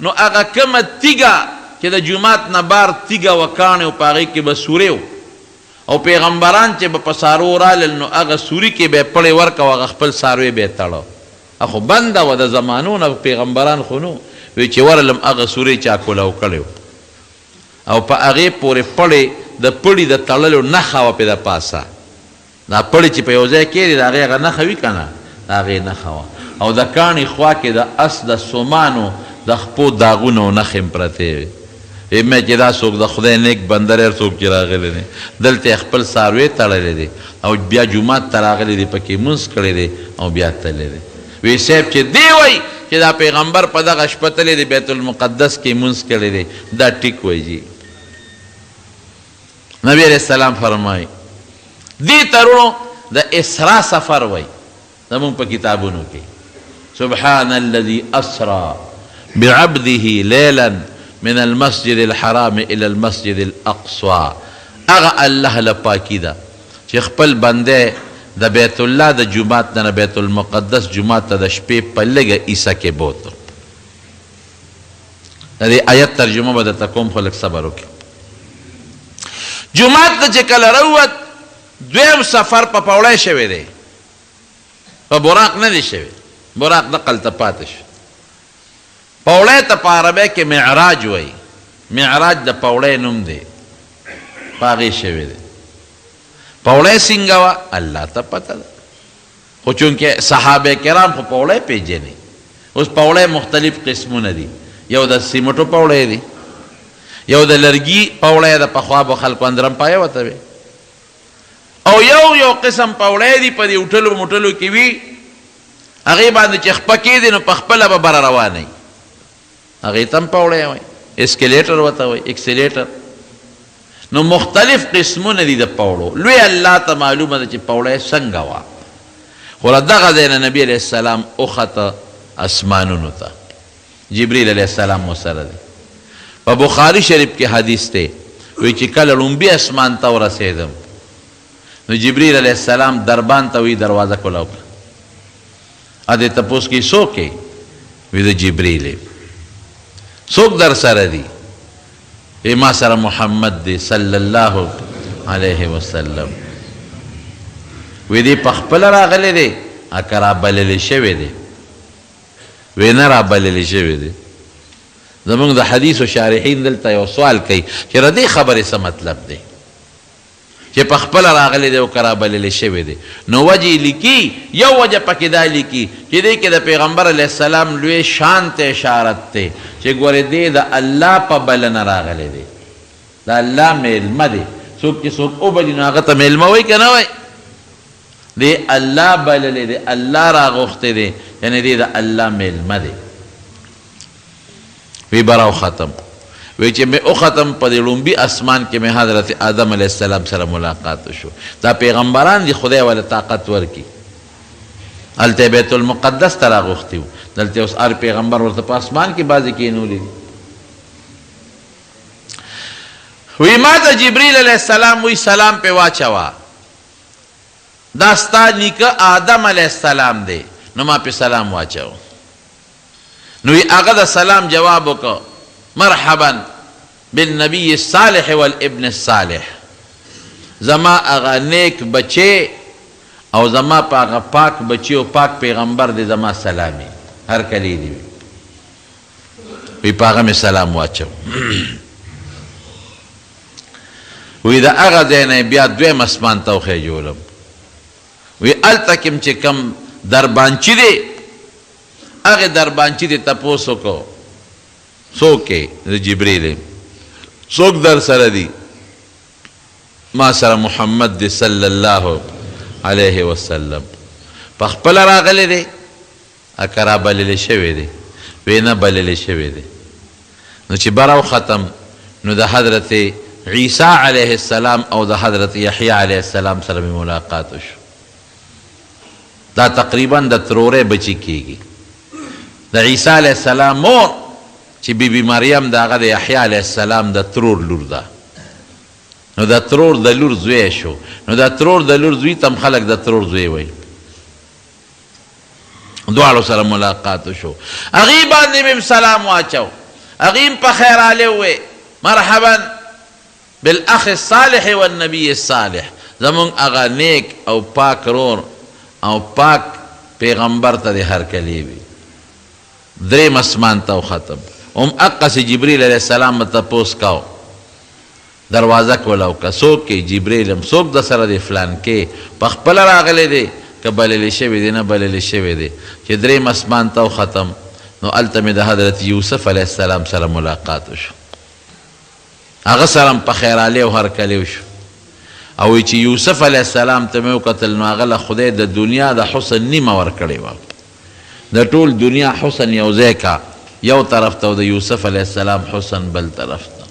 نو هغه کومه تیږه چې د جومات نه بار تیږه و کاڼې و په هغې کې به سورې و او پیغمبران چې به په څاروو رالل نو هغه سوري کې به یې پړې ورکه او هغه خپل څاروی به یې تړه اخو بنده و د زمانو نه پیغمبران خو نو وی چې ورلم هغه سورې چا کولاو کړی او په هغې پورې پړې د پړي د تړلو نښه وه پې د پاسه دا پړې چې په یو ځای کېږي د هغې هغه نښه وي که نه د هغې نښه وه او د کاڼي خوا کې د اس د سومانو د خپو داغونه او نښې م پرتې وې مې چې دا څوک د خدای نیک بنده هر څوک چې راغلی دی دلته یې خپل څاروی تړلی دی او بیا جومات ته راغلی دی پکې مونځ کړی دی او بیا تللی دی وی صاحب چې دی وایي چې دا پیغمبر په دغه شپه تللی دی بیت المقدس کې مونځ کړی دی دا ټیک وایي جی نبی علیہ السلام فرمائی دی ترونو دا اسرا سفر وی زمون پا کتابونو کی سبحان الذي اسرا بعبده لیلا من المسجد الحرام الى المسجد الاقصى اغا اللہ لپاکی دا چی خپل بندے دا بیت اللہ دا جماعت دا بیت المقدس جماعت دا شپی پلگا عیسیٰ کے بوتو دا آیت ترجمہ با دا تکوم خلق صبرو کی جماعت ته چې کله راووت دویم سفر په پوړی شوی دی په براق نه دی شوی براق دقلته پاتې شو پوړی ته په عربی کې معراج وایي معراج د پوړی نوم دی په هغې شوی دی پوړی څنګه وه الله ته پته ده خو چونکې صحابه کرام خو پوړی پیژني اوس پوړی مختلف قسمونه دي یو د سیمټو پوړی دی یو د لرګي پوړی د پخوا به خلکو اندرم پایه ورته وي او یو قسم پوړی دی په دې وټلو موټلو کې وي هغې باندې چې خپه کېدي نو په خپله به بره روانوي هغې ته هم پوړی وایي اسکلیټر ورته وایي اکسلیټر نو مختلف قسمونه دي د پوړو لوی الله ته معلومه ده چې پوړی څنګه وه خو له دغه ځای نه نبي علیه السلام وخته اسمانونو ته جبریل علیه السلام ورسره دی په بخاری شریف کې حدیث دی وی چې کله لومبي اسمان ته ورسېدم نو جبریل علیه السلام دربان ته وی دروازه کولاو کړه ا دې تپوس کې څوک یې وی د جبریل څوک در سره دی وی ما سره محمد دی صلی الله علیه وسلم وی دی په خپله راغلی دی که رابللی شوی دی وی نه رابللی شوی دی زمونږ د حدیثو شارحین دلته یو سوال کوي چې د دې خبرې څه مطلب دی چې په خپله راغلی دی او که رابللی شوی دی نو وجې لیکي یو وجه پکې دا لیکي چې دې کې د پیغمبر علیه السلام لوی شان ته اشارت دی چې ګورې دی د الله په بلنه راغلی دی د الله میلمه دی څوک چې څوک وبلي نو هغه ته میلمه وایي که نه وایي دی الله بللی دی الله راغوښتی دی یعنې دی د الله میلمه دی وی براو ختم وی چې مې او ختم په دې لومبي اسمان کې مې حضرت آدم علیه السلام سره ملاقات وشو دا پیغمبران دي خدای ولا طاقت ورکي هلته بیت المقدس ته راغوښتي وو دلته اوس هر پیغمبر ورته په اسمان کې بعضې کېنولي دي وی ما ته جبریل علیه السلام وی سلام پې واچوه دا ستا نیکه آدم علیه السلام دی نو ما پې سلام واچو نو هغه د سلام جواب وکړه مرحبا بالنبي الصالح والابن الصالح زما هغه نیک بچی او زما په هغه پاک بچی او پاک پیغمبر دی زما سلامي هر کلی دی وی په هغه مې سلام واچو وی د هغه ځای نه بیا دویم اسمان ته وخېجولم وی هلته کې چې کوم دربانچي دی هغه دربانچي دی تپوس وکړو څوک یې د جبریل څوک در سره دی ما سره محمد دی صلی الله علیه وسلم په خپله راغلی دی که را بللی شوی دی وی نه بللی شوی دی نو چې براو ختم نو د حضرت عیسی علیه السلام او د حضرت یحیی علیه السلام سره می ملاقات وشو دا تقریبا د ترورې بچی کیږي د عیسی علیه السلام مور چې بیبي مریم د هغه د یحیی علیه السلام د ترور لور ده نو د ترور د لور زوی شو نو د ترور د لور زوی ته هم خلک د ترور زوی وایي دواړو سره ملاقات وشو هغې باندې مې سلام واچو هغې م په خیر علی ووی مرحبا بالاخ الصالح والنبي الصالح زمونږ هغه نیک او پاک رور او پاک پیغمبر ته د هرکلی وي دریم اسمان ته وختم اقصې جبریل علیه السلام به تپوس کو دروازه کوله وکړه څوک کې جبریل هم څوک د سره دی فلان کې په خپله راغلی دی که بللی شوی دی نه بللی شوی دی چې دریم اسمان ته وختم نو هلته مې د حضرت یوسف علیه السلام سره ملاقات وشو هغه سره هم په خیرالی او هرکلی وشو او وی چې یوسف علیه السلام ته مې وکتل نو هغه له خدای د دنیا د حسن نیمه ورکړې وه د ټول دنیا حسن یو ځای کا یو طرف ته او د یوسف علیه السلام حسن بل طرف ته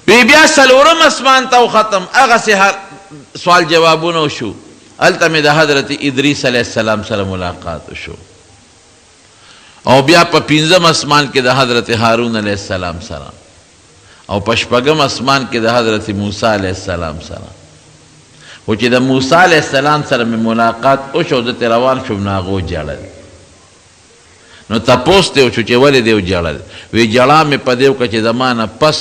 وی بیا څلورم اسمان ته وختم هغسې سوال جوابونه وشو هلته مې د حضرت ادریس علیه السلام سره ملاقات وشو او بیا په پنځم اسمان کې د حضرت هارون علیه السلام سره او په شپږم اسمان کې د حضرت موسی علیه السلام سره خو چې د موسی علیه السلام سره مې ملاقات وشو زه ترې روان شوم نو هغه وژړل نو تپوس ته وشو چې ولې دی وژړل وی ژړا مې په دې وکړه چې زما نه پس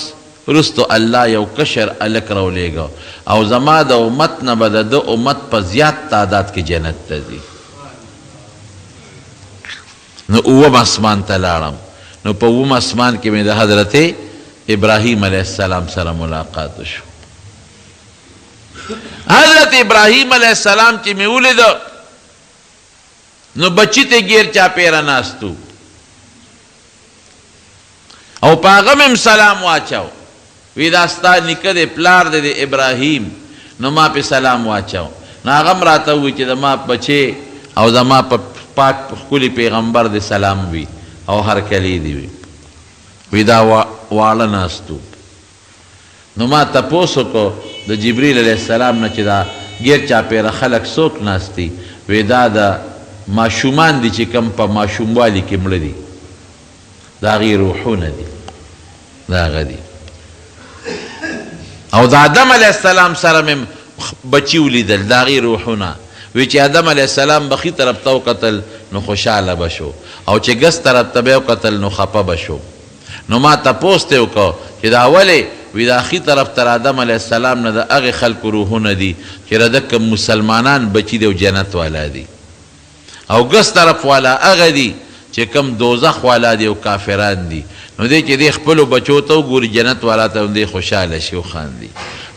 رستو الله یو کشر الک راولیږه او زما د امت نه به د ده امت په زیات تعداد کې جنت ته ځي نو اووم اسمان ته لاړم نو په اووم اسمان کې مې د حضرت ابراهیم علیه السلام سره ملاقات وشو حضرت ابراهیم علیه السلام چې مې ولیده نو بچی ته گیر چاپیره ناستو او په هغه مې سلام واچاو وی دا ستا نیکه دی پلار دی د ابراهیم نو ما پې سلام واچاو نو هغه هم راته ووایي چې زما بچې او زما په پاک ښکلي پیغمبر دی سلام وي او هرکلی دی وي وی دا واړه ناستو نو ما تپوس وکړو د جبریل علیه السلام نه چې دا ګیر چاپېره خلک څوک ناست دي وی دا د ماشومان دي چې کوم په ماشوموالي کې مړه دي د هغې روحونه دي د هغه دي او د آدم علیه السلام سره مې بچي ولیدل د هغې روحونه وی چې آدم علیه السلام به ښي طرف ته وکتل نو خوشحاله به شو او چې ګس طرف ته به وکتل نو خفه به شو نو ما تپوس ته وکړو چې دا ولې وی دا ښي طرف ته آدم علیه السلام نه د هغې خلکو روحونه دي چې د کوم مسلمانان بچي دي او جنت والا دي او ګس طرف والا هغه دي چې کوم دوزخ والا دي او کافران دي نو دی چې دی خپلو بچو ته وګوري جنت والا ته دی خوشحاله شي وخاندي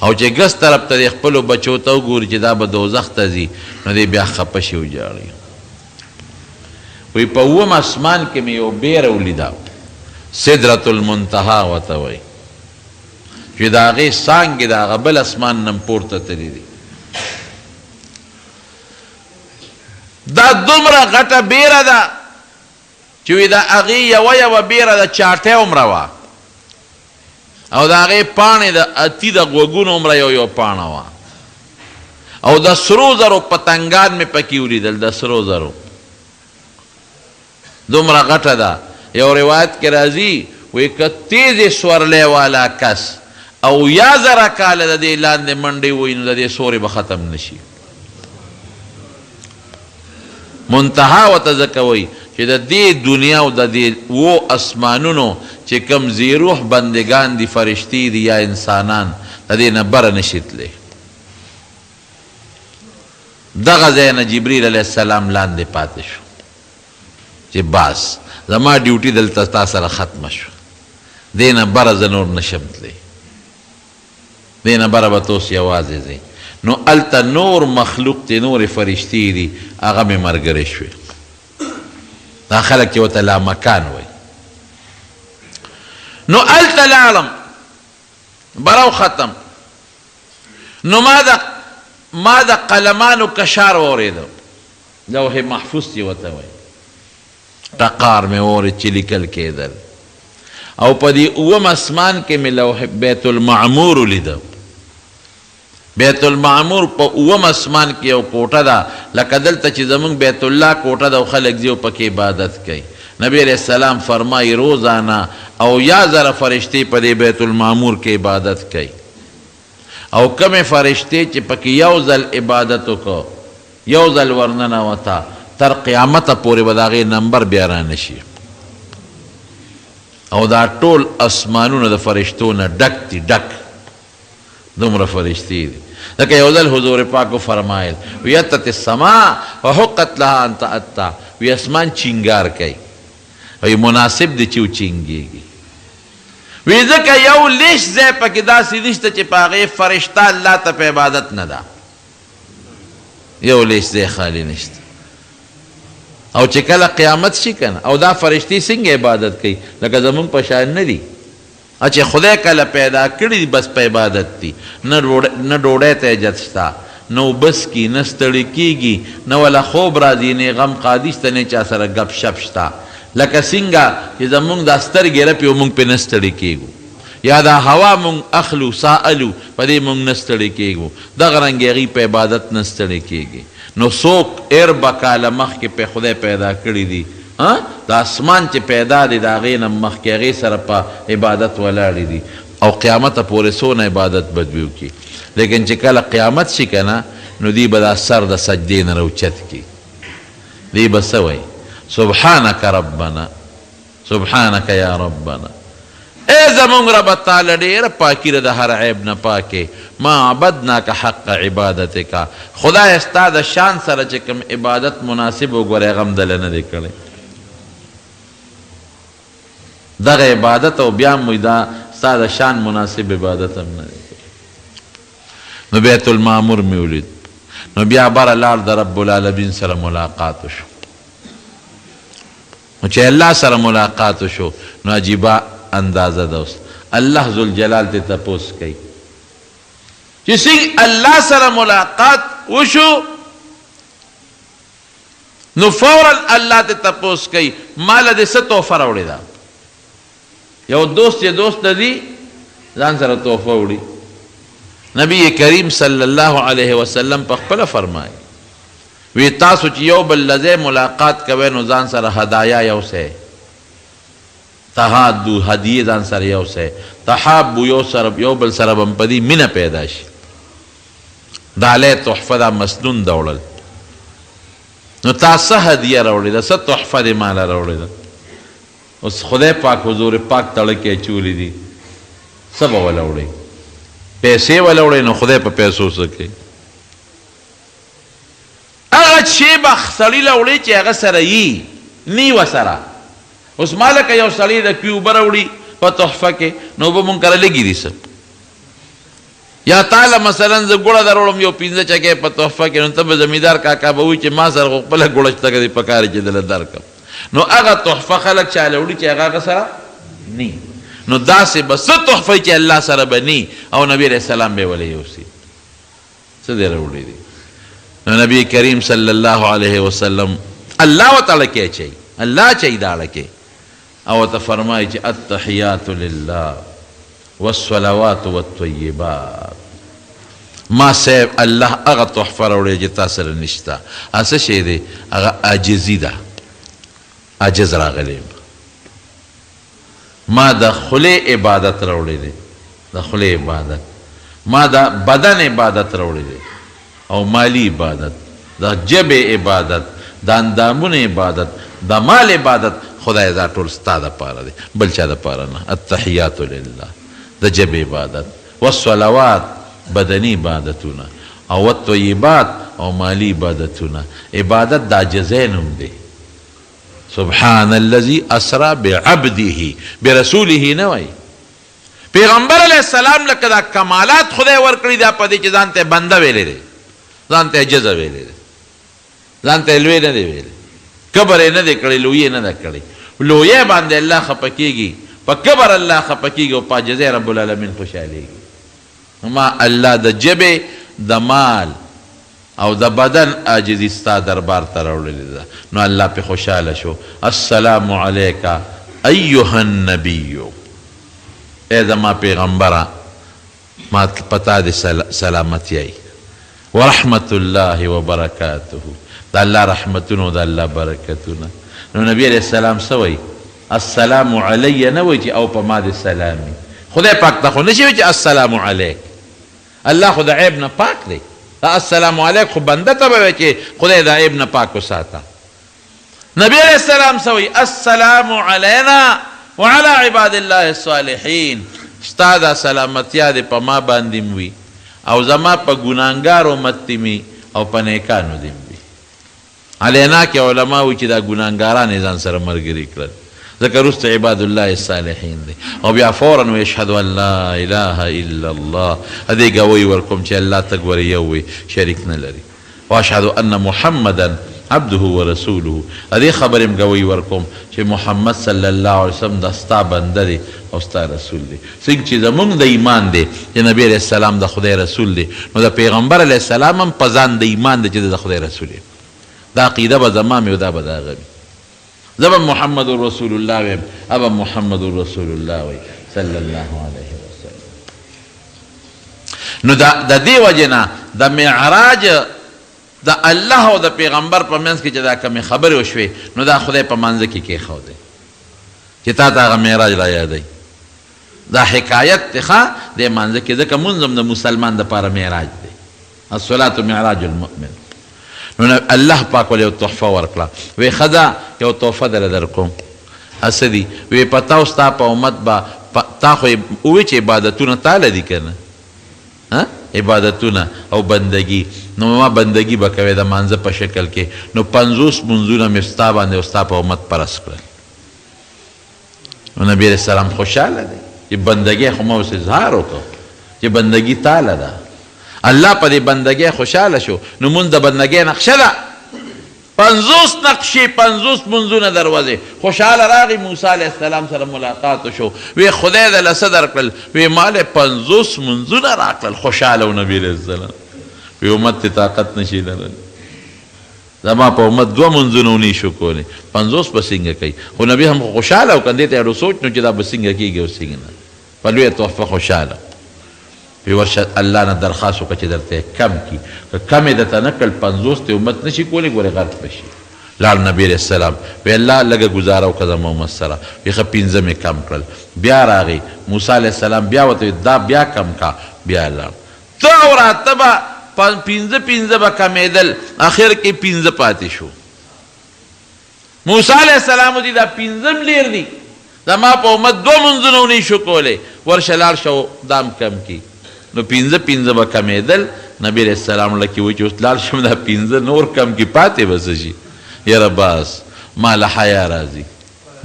او چې ګس طرف ته دی خپلو بچو ته وګوري چې دا به دوزخ ته ځي نو دی بیا خفه شي وژاړي وی په اووم اسمان کې مې یو بیره ولیده سدرة المنتهی ورته وایي چې د هغې څانګې د هغه بل اسمان نه پورته تللي دي دا دومره غټه بیره ده چې وی د هغې یوه بیره د چاټۍ عمره وه او د هغې پاڼې د اتي د غوږونو عمره یو پاڼه وه او د سرو زرو پتنګان مې پکې ولیدل د سرو زرو دومره غټه ده یو روایت کې راځي وی که تیزې سورلی والا کس او یا زره کاله د دې لاندې منډې ووایي نو د دې سورې به ختم نشي منتها ورته ځکه وایي چې د دې دنیا او د دې وو اسمانونو چې کم زیروح بندگان دي فرشتي دي یا انسانان د دې نه بره نشي تللی دغه ځای نه جبریل علیه السلام لاندې پاتې شو چې بس زما ډیوټي دلته تا سره ختمه شو دې نه بره زه نور نشم تللی دې نه بره به توس یوازې ځئ نو هلته نور مخلوق دی نورې فرشتې دي هغه مې ملګرې شوې دا خلک چې ورته لامکان وایي نو هلته لاړم بره ختم نو ما د قلمانو کشار واورېده لوح محفوظ چې ورته وایي ټقار مې واورېد چې لیکل کېدل او په دې اووم اسمان کې مې لوح بیت المعمور ولیده بیت المعمور په اووم اسمان کې یو کوټه ده لکه دلته چې زمونږ بیت الله کوټه ده او خلک ځي او پکې عبادت کوي نبی علیہ السلام فرمایي روزانه او یا زره فرشتې په دې بیت المعمور کې عبادت کوي او کمې فرشتې چې پکې یو ځل عبادت وکړو یو ځل ورننوته تر قیامته پورې به د هغې نمبر بیا رانشي او دا ټول اسمانونه د فرشتو نه ډک دي ډک دومره فرشتي دي. لکه یو ځل حضور پاکو فرمایل ویتت السما وحقت لها ان تأتی، وی اسمان چینګار کوي وی مناسب دی چې وچینګېږي. وی ځکه یو لیش ځای پکې داسې نشته چې په هغې فرشته الله ته په عبادت نه ده، یو لیش ځای خالی نشته. او چې کله قیامت شي که نه او دا فرشتي څنګه عبادت کوي لکه زمونږ په شان نه دي، چې خدای کله پیدا کړي بس په عبادت دي، نه ډوډۍ ته حاجت شته، نه اوبس کی، نه ستړي کېږي، نه ولا خوب راځي، نه غم قادي شته، نه چا سره ګپ شپ شته. لکه څنګه چې زمونږ دا سترګې رپي او مونږ پې نه ستړي کېږو، یا دا هوا مونږ اخلو سا الو په دې مونږ نه ستړي کېږو، دغه رنګې هغوی په عبادت نه ستړي کېږي. نو څوک کاله مخکې په خدای پیدا کړي دي، د اسمان چې پیدا دی د هغې نه مخکې هغې سره په عبادت ولاړې دي او قیامت پورې څونه عبادت به دوی وکړي. لیکن چې کله قیامت شي که نه نو دوی به دا سر د سجدې نه راوچت کړي، دوی به څه وایي سبحانک ربنا، سبحانک یا ربنا، ای زمونږ رب تعالی ډېره پاکي ده د هر عیب نه پاکې، ما عبدناک حق عبادتک، خدای ستا د شان سره چې کوم عبادت مناسب وګورې هغه هم دله نه دی کړی. دغه عبادت او بیا موږ دا ستا د شان مناسب عبادت هم نه دی. نو بیت المعمور مې ولید، نو بیا بره لاړ د رب العالمین سره ملاقات وشو. نو چې الله سره ملاقات وشو نو عجیبه اندازه ده اوس الله ذوالجلال ته تپوس کوي چې څنګه الله سره ملاقات وشو نو فورا الله ته تپوس کوي ماله دې څه تحفه راوړې ده. یو دوست یې دوست دی ځان سره تحفه وړي. نبی کریم صلی الله علیه وسلم په خپله فرمایي وی تاسو چې یو بل لځای ملاقات کوئ نو ځان سره هدایا یوسئ، تحادو هدیې ځان سره یوسئ، تحابو یو بل سره به په دې مینه پیدا شي. دا علی تحفه دا مسنون دوړل. نو تا څه هدیه راوړې ده، څه تحفه دې ماله راوړې ده. اوس خدای پاک حضور پاک تړه کې اچولي دي، څه به وله وړې؟ پیسې وله وړې نو خدای په پیسو څه کوي؟ هغه شی به سړي له وړې چې هغه سره یي نی ورسره. اوس ما لکه یو سړي د کوي اوبه راوړي په تحفه کې نو اوبه مونږ کره لږي دي څه، یا تاله مثلا زه ګوړه دروړم یو 15 چکې په تحفه کې نو ته به زمیندار کاکا به وایي چې ما سره خو خپله ګوړه شته که دې پکار چې دله درکړم. نو هغه تحفه خلک چاله وړي چې هغه سره نی. نو داسې به څه تحفه چې الله سره به نی او نبی علیه السلام به ولې یوسي څه دې راوړي دي. نو نبی کریم صلی الله علیه وسلم الله وتعالی کې اچوي، الله اچوي داړه کې او ته فرمایي چې التحیات لله والصلوات والطیبات. ما صاحب الله هغه تحفه راوړې چې تا سره نشته، څه شی دی؟ هغه عاجزي ده، عاجز راغلی. ما د خولې عبادت راوړی دی، د خولې عبادت، ما د بدن عبادت راوړی دی او مالی عبادت، د ژبې عبادت، د اندامونو عبادت، د مال عبادت. خدای دا ټول ستا دپاره دی بل چا دپاره نه. التحیات لله د ژبې عبادت، والصلوات بدني عبادتونه، او الطیبات او مالی عبادتونه. عبادت د عاجزۍ نوم دی. سبحان الذي اسرا بعبده برسوله نه وایي. پیغمبر علیه السلام لکه دا کمالات خدای ورکړي دا په دې چې ځان ته بنده ویلی دی، ځان ته عجزه ویلی دی، ځان ته لوی نه دی ویلی، کبر یې نه دی کړی، لویې نه ده کړی. لویې باندې الله خفه کېږي، په کبر الله خفه کېږي او په عجزۍ رب العالمین خوشحالېږي. ما الله د ژبې، د مال او د بدن عاجزي ستا دربار ته راوړلې ده. نو الله پې خوشحاله شو. السلام علیک ایها النبی، ای زما پیغمبره ما پتا دې سلامتی ای، ورحمت الله وبرکاته، د الله رحمتونه د الله برکتونه. نو نبی علیہ السلام څه وایي؟ السلام علی نه وایي چې او په ما دې سلامي. خدای پاک ته خو نه شي وایي چې السلام علیک، الله خو د عیب نه پاک دی. السلام علیک خو بنده ته به وایي چې خدای د عیب نه پاک وساته. نبی علیہ السلام څه وایي؟ السلام علینا وعلى عباد الله الصالحین. ستا دا سلامتیا دې په ما باندې وي او زما په ګناهګار امت می او په نیکانو دې وي علینا کې علما وایي چې دا ګناهګاران یې ځان سره ملګري کړل ځکه وروسته عباد الله الصالحین دی او بیا فورا و اشهد ان لا اله الا الله دې ګوی ورکوم چې الله ته ګورې یو وي شریک نه لري واشهد ان محمدا عبده ورسوله دې خبرې م ګوی ورکوم چې محمد صلی الله علیه وسلم دا ستا بنده دی او ستا رسول دی څنګه چې زمونږ د ایمان دی چې نبی علیه السلام د خدای رسول دی نو د پیغمبر علیه السلام هم په ځان د ایمان دی چې د خدای رسول دی دا عقیده به زما مې او دا به د هغه وي زه به محمد رسول الله ویم ابا محمد رسول الله وی صلی الله علیه وسلم نو د دې وجې نه د معراج د الله او د پیغمبر په منځ کې چې دا کمې خبرې وشوې نو دا خدای په منځ کې کېښودی چې تا ته هغه معراج را یادوي دا حکایت دی ښه دې منځ کې ځکه مونځ هم د مسلمان دپاره معراج دی الصلاة معراج المؤمن نو الله پاک ولې یو تحفه ورکړه وی ښه یو تحفه دله در کوم هسه دي وی په تا او ستا په امت به تا خو ووایي چې عبادتونه تاله دي که نه عبادتونه او بندگی نو ما بندگی به کوې د مانځه په شکل کې نو 50 منځونه مې ستا باندې او ستا په امت پرس کړل نو نبی علیه السلام خوشحاله دی چې بندگی خو ما اوس اظهار وکړو چې بندگی تاله ده الله په دې بندګۍ خوشحاله شو نو مونږ د بندګۍ نقشه ده 50 نقشې 50 منځونه دروازې خوشحاله راغی موسی علیه السلام سره ملاقات شو وی خدای دله څه درکړل وی مال 50 منځونه راکړل خوشحاله و نبی علیه السلام وی امت ته طاقت نشي لرلی زما په امت 2 منځونه ونی شو کولی 50 به څنګه کوي خو نبی هم خوشحاله و که دې ته یې سوچ نو چې دا به څنګه کېږي او څنګه نه په لویه تحفه خوشحاله وی ورشه الله نه درخواست وکړه چې درته کم کي که کم یې درته نه کړل 50 ته امت نشي کولی ګورې غرق بشي لاړ نبي علیه السلام وی الله لږه ګزاره وکړه زما امت سره وی ښه 15 مې کم کړل بیا راغی موسی علیه السلام بیا ورته دا بیا کم کا بیا لاړ ته او راته به 15 به کمېدل اخر کې 15 پاتې شو موسی علیه السلام دي دا 15 لیر دي زما په امت 2 منځونه ونی شو کولی ورشه لاړ شو دام کم کی نو 15 به کمېدل نبی علیه السلام لکې وایي چې اوس لاړ شم دا 15 نور کم کې پاتې به څه شي یاره بس ما له حیا راځي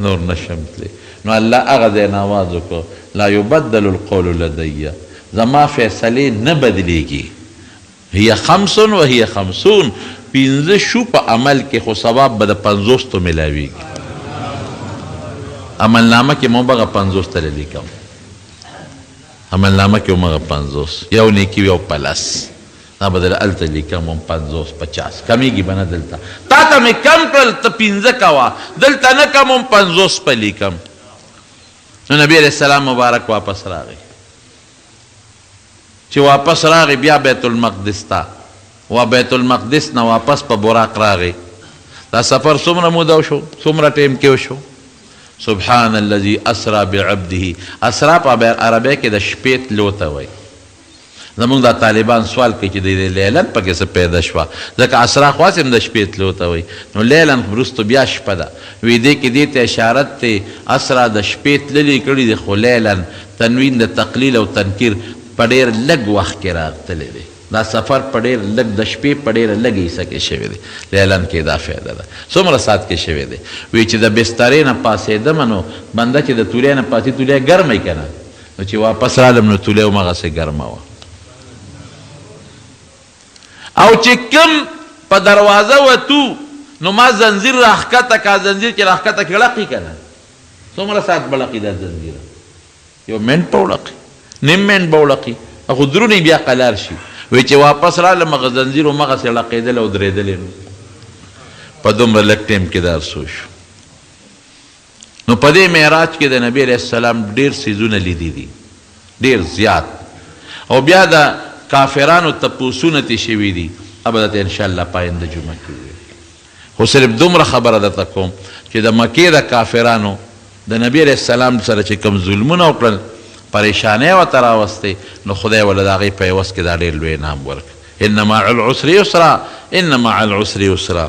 نور نشم تللی نو الله هغه ځای نه آواز وکړو لا یبدل القول لدی زما فیصلې نه بدلیږي هي 5 وهي 50 15 شو په عمل کې خو ثواب به د 50 تو ملاویږي عملنامه کې مو بغه 50 ته لیکم عملنامه کې مو 50 یو نیکی یو پلس دا بدل الته لیکم 50 50 کمیږي بنه دلته تا ته مې کم کړل ته 15 کوا دلته نه کم 50 په لیکم نو نبی علیہ السلام مبارک واپس راغی چې واپس راغی بیا بیت المقدس ته و بیت المقدس نه واپس په براق راغی دا سفر څومره موده شو څومره ټیم کې وشو سبحان الذي اسرا بعبده اسرا په عربی کې د شپې تلو ته وایي زمونږ دا طالبان سوال کوي چې د لیلن پکې څه پیدا شوه ځکه اسرا خو هسې هم د شپې تلو ته وایي نو لیلن وروستو بیا شپه ده وی دې کې دې ته اشارت دی اسرا د شپې تللې کړي دي خو لیلن تنوین د تقلیل او تنکیر په ډېر لږ وخت کې راغتلی دی دا سفر په ډېر لږ د شپې په ډېره لږ حصه کې شوی دی لیلن کې دا فایده ده څومره ساعت کې شوی دی وی چې د بسترې نه پاسېدمه نو بنده چې د تولې نه پاسې تولې ګرمه یي که نه نو چې واپس رالم نو تولې همغسې ګرمه وه او چې کوم په دروازه وتو نو ما زنځیر راښکته کا زنځیر چې راښکته کړه لقي که نه څومره ساعت به لقي دا زنځیر یو منټ به ولقي نیم منټ به ولقي خو درونی بیا قلار شي وی چې واپس رالم هغه زنځیر همغسې لقېدلی او درېدلی نو په دومره لږ ټیم کې دا ارسو شو نو په دې معراج کې د نبي علیه السلام ډېر څیزونه لیدي دي ډېر زیات او بیا د کافرانو تپوسونه ترې شوي دي هغه به درته انشاءالله پاینده جمعه کې ووایو خو صرف دومره خبره درته کوم چې د مکې د کافرانو د نبي علیه السلام سره چې کوم ظلمونه وکړل پریشانۍ ورته راوستې نو خدای وله د هغې په عوض کې دا ډېر لوی انعام ورکړ ان مع العسر یسرا ان مع العسر یسرا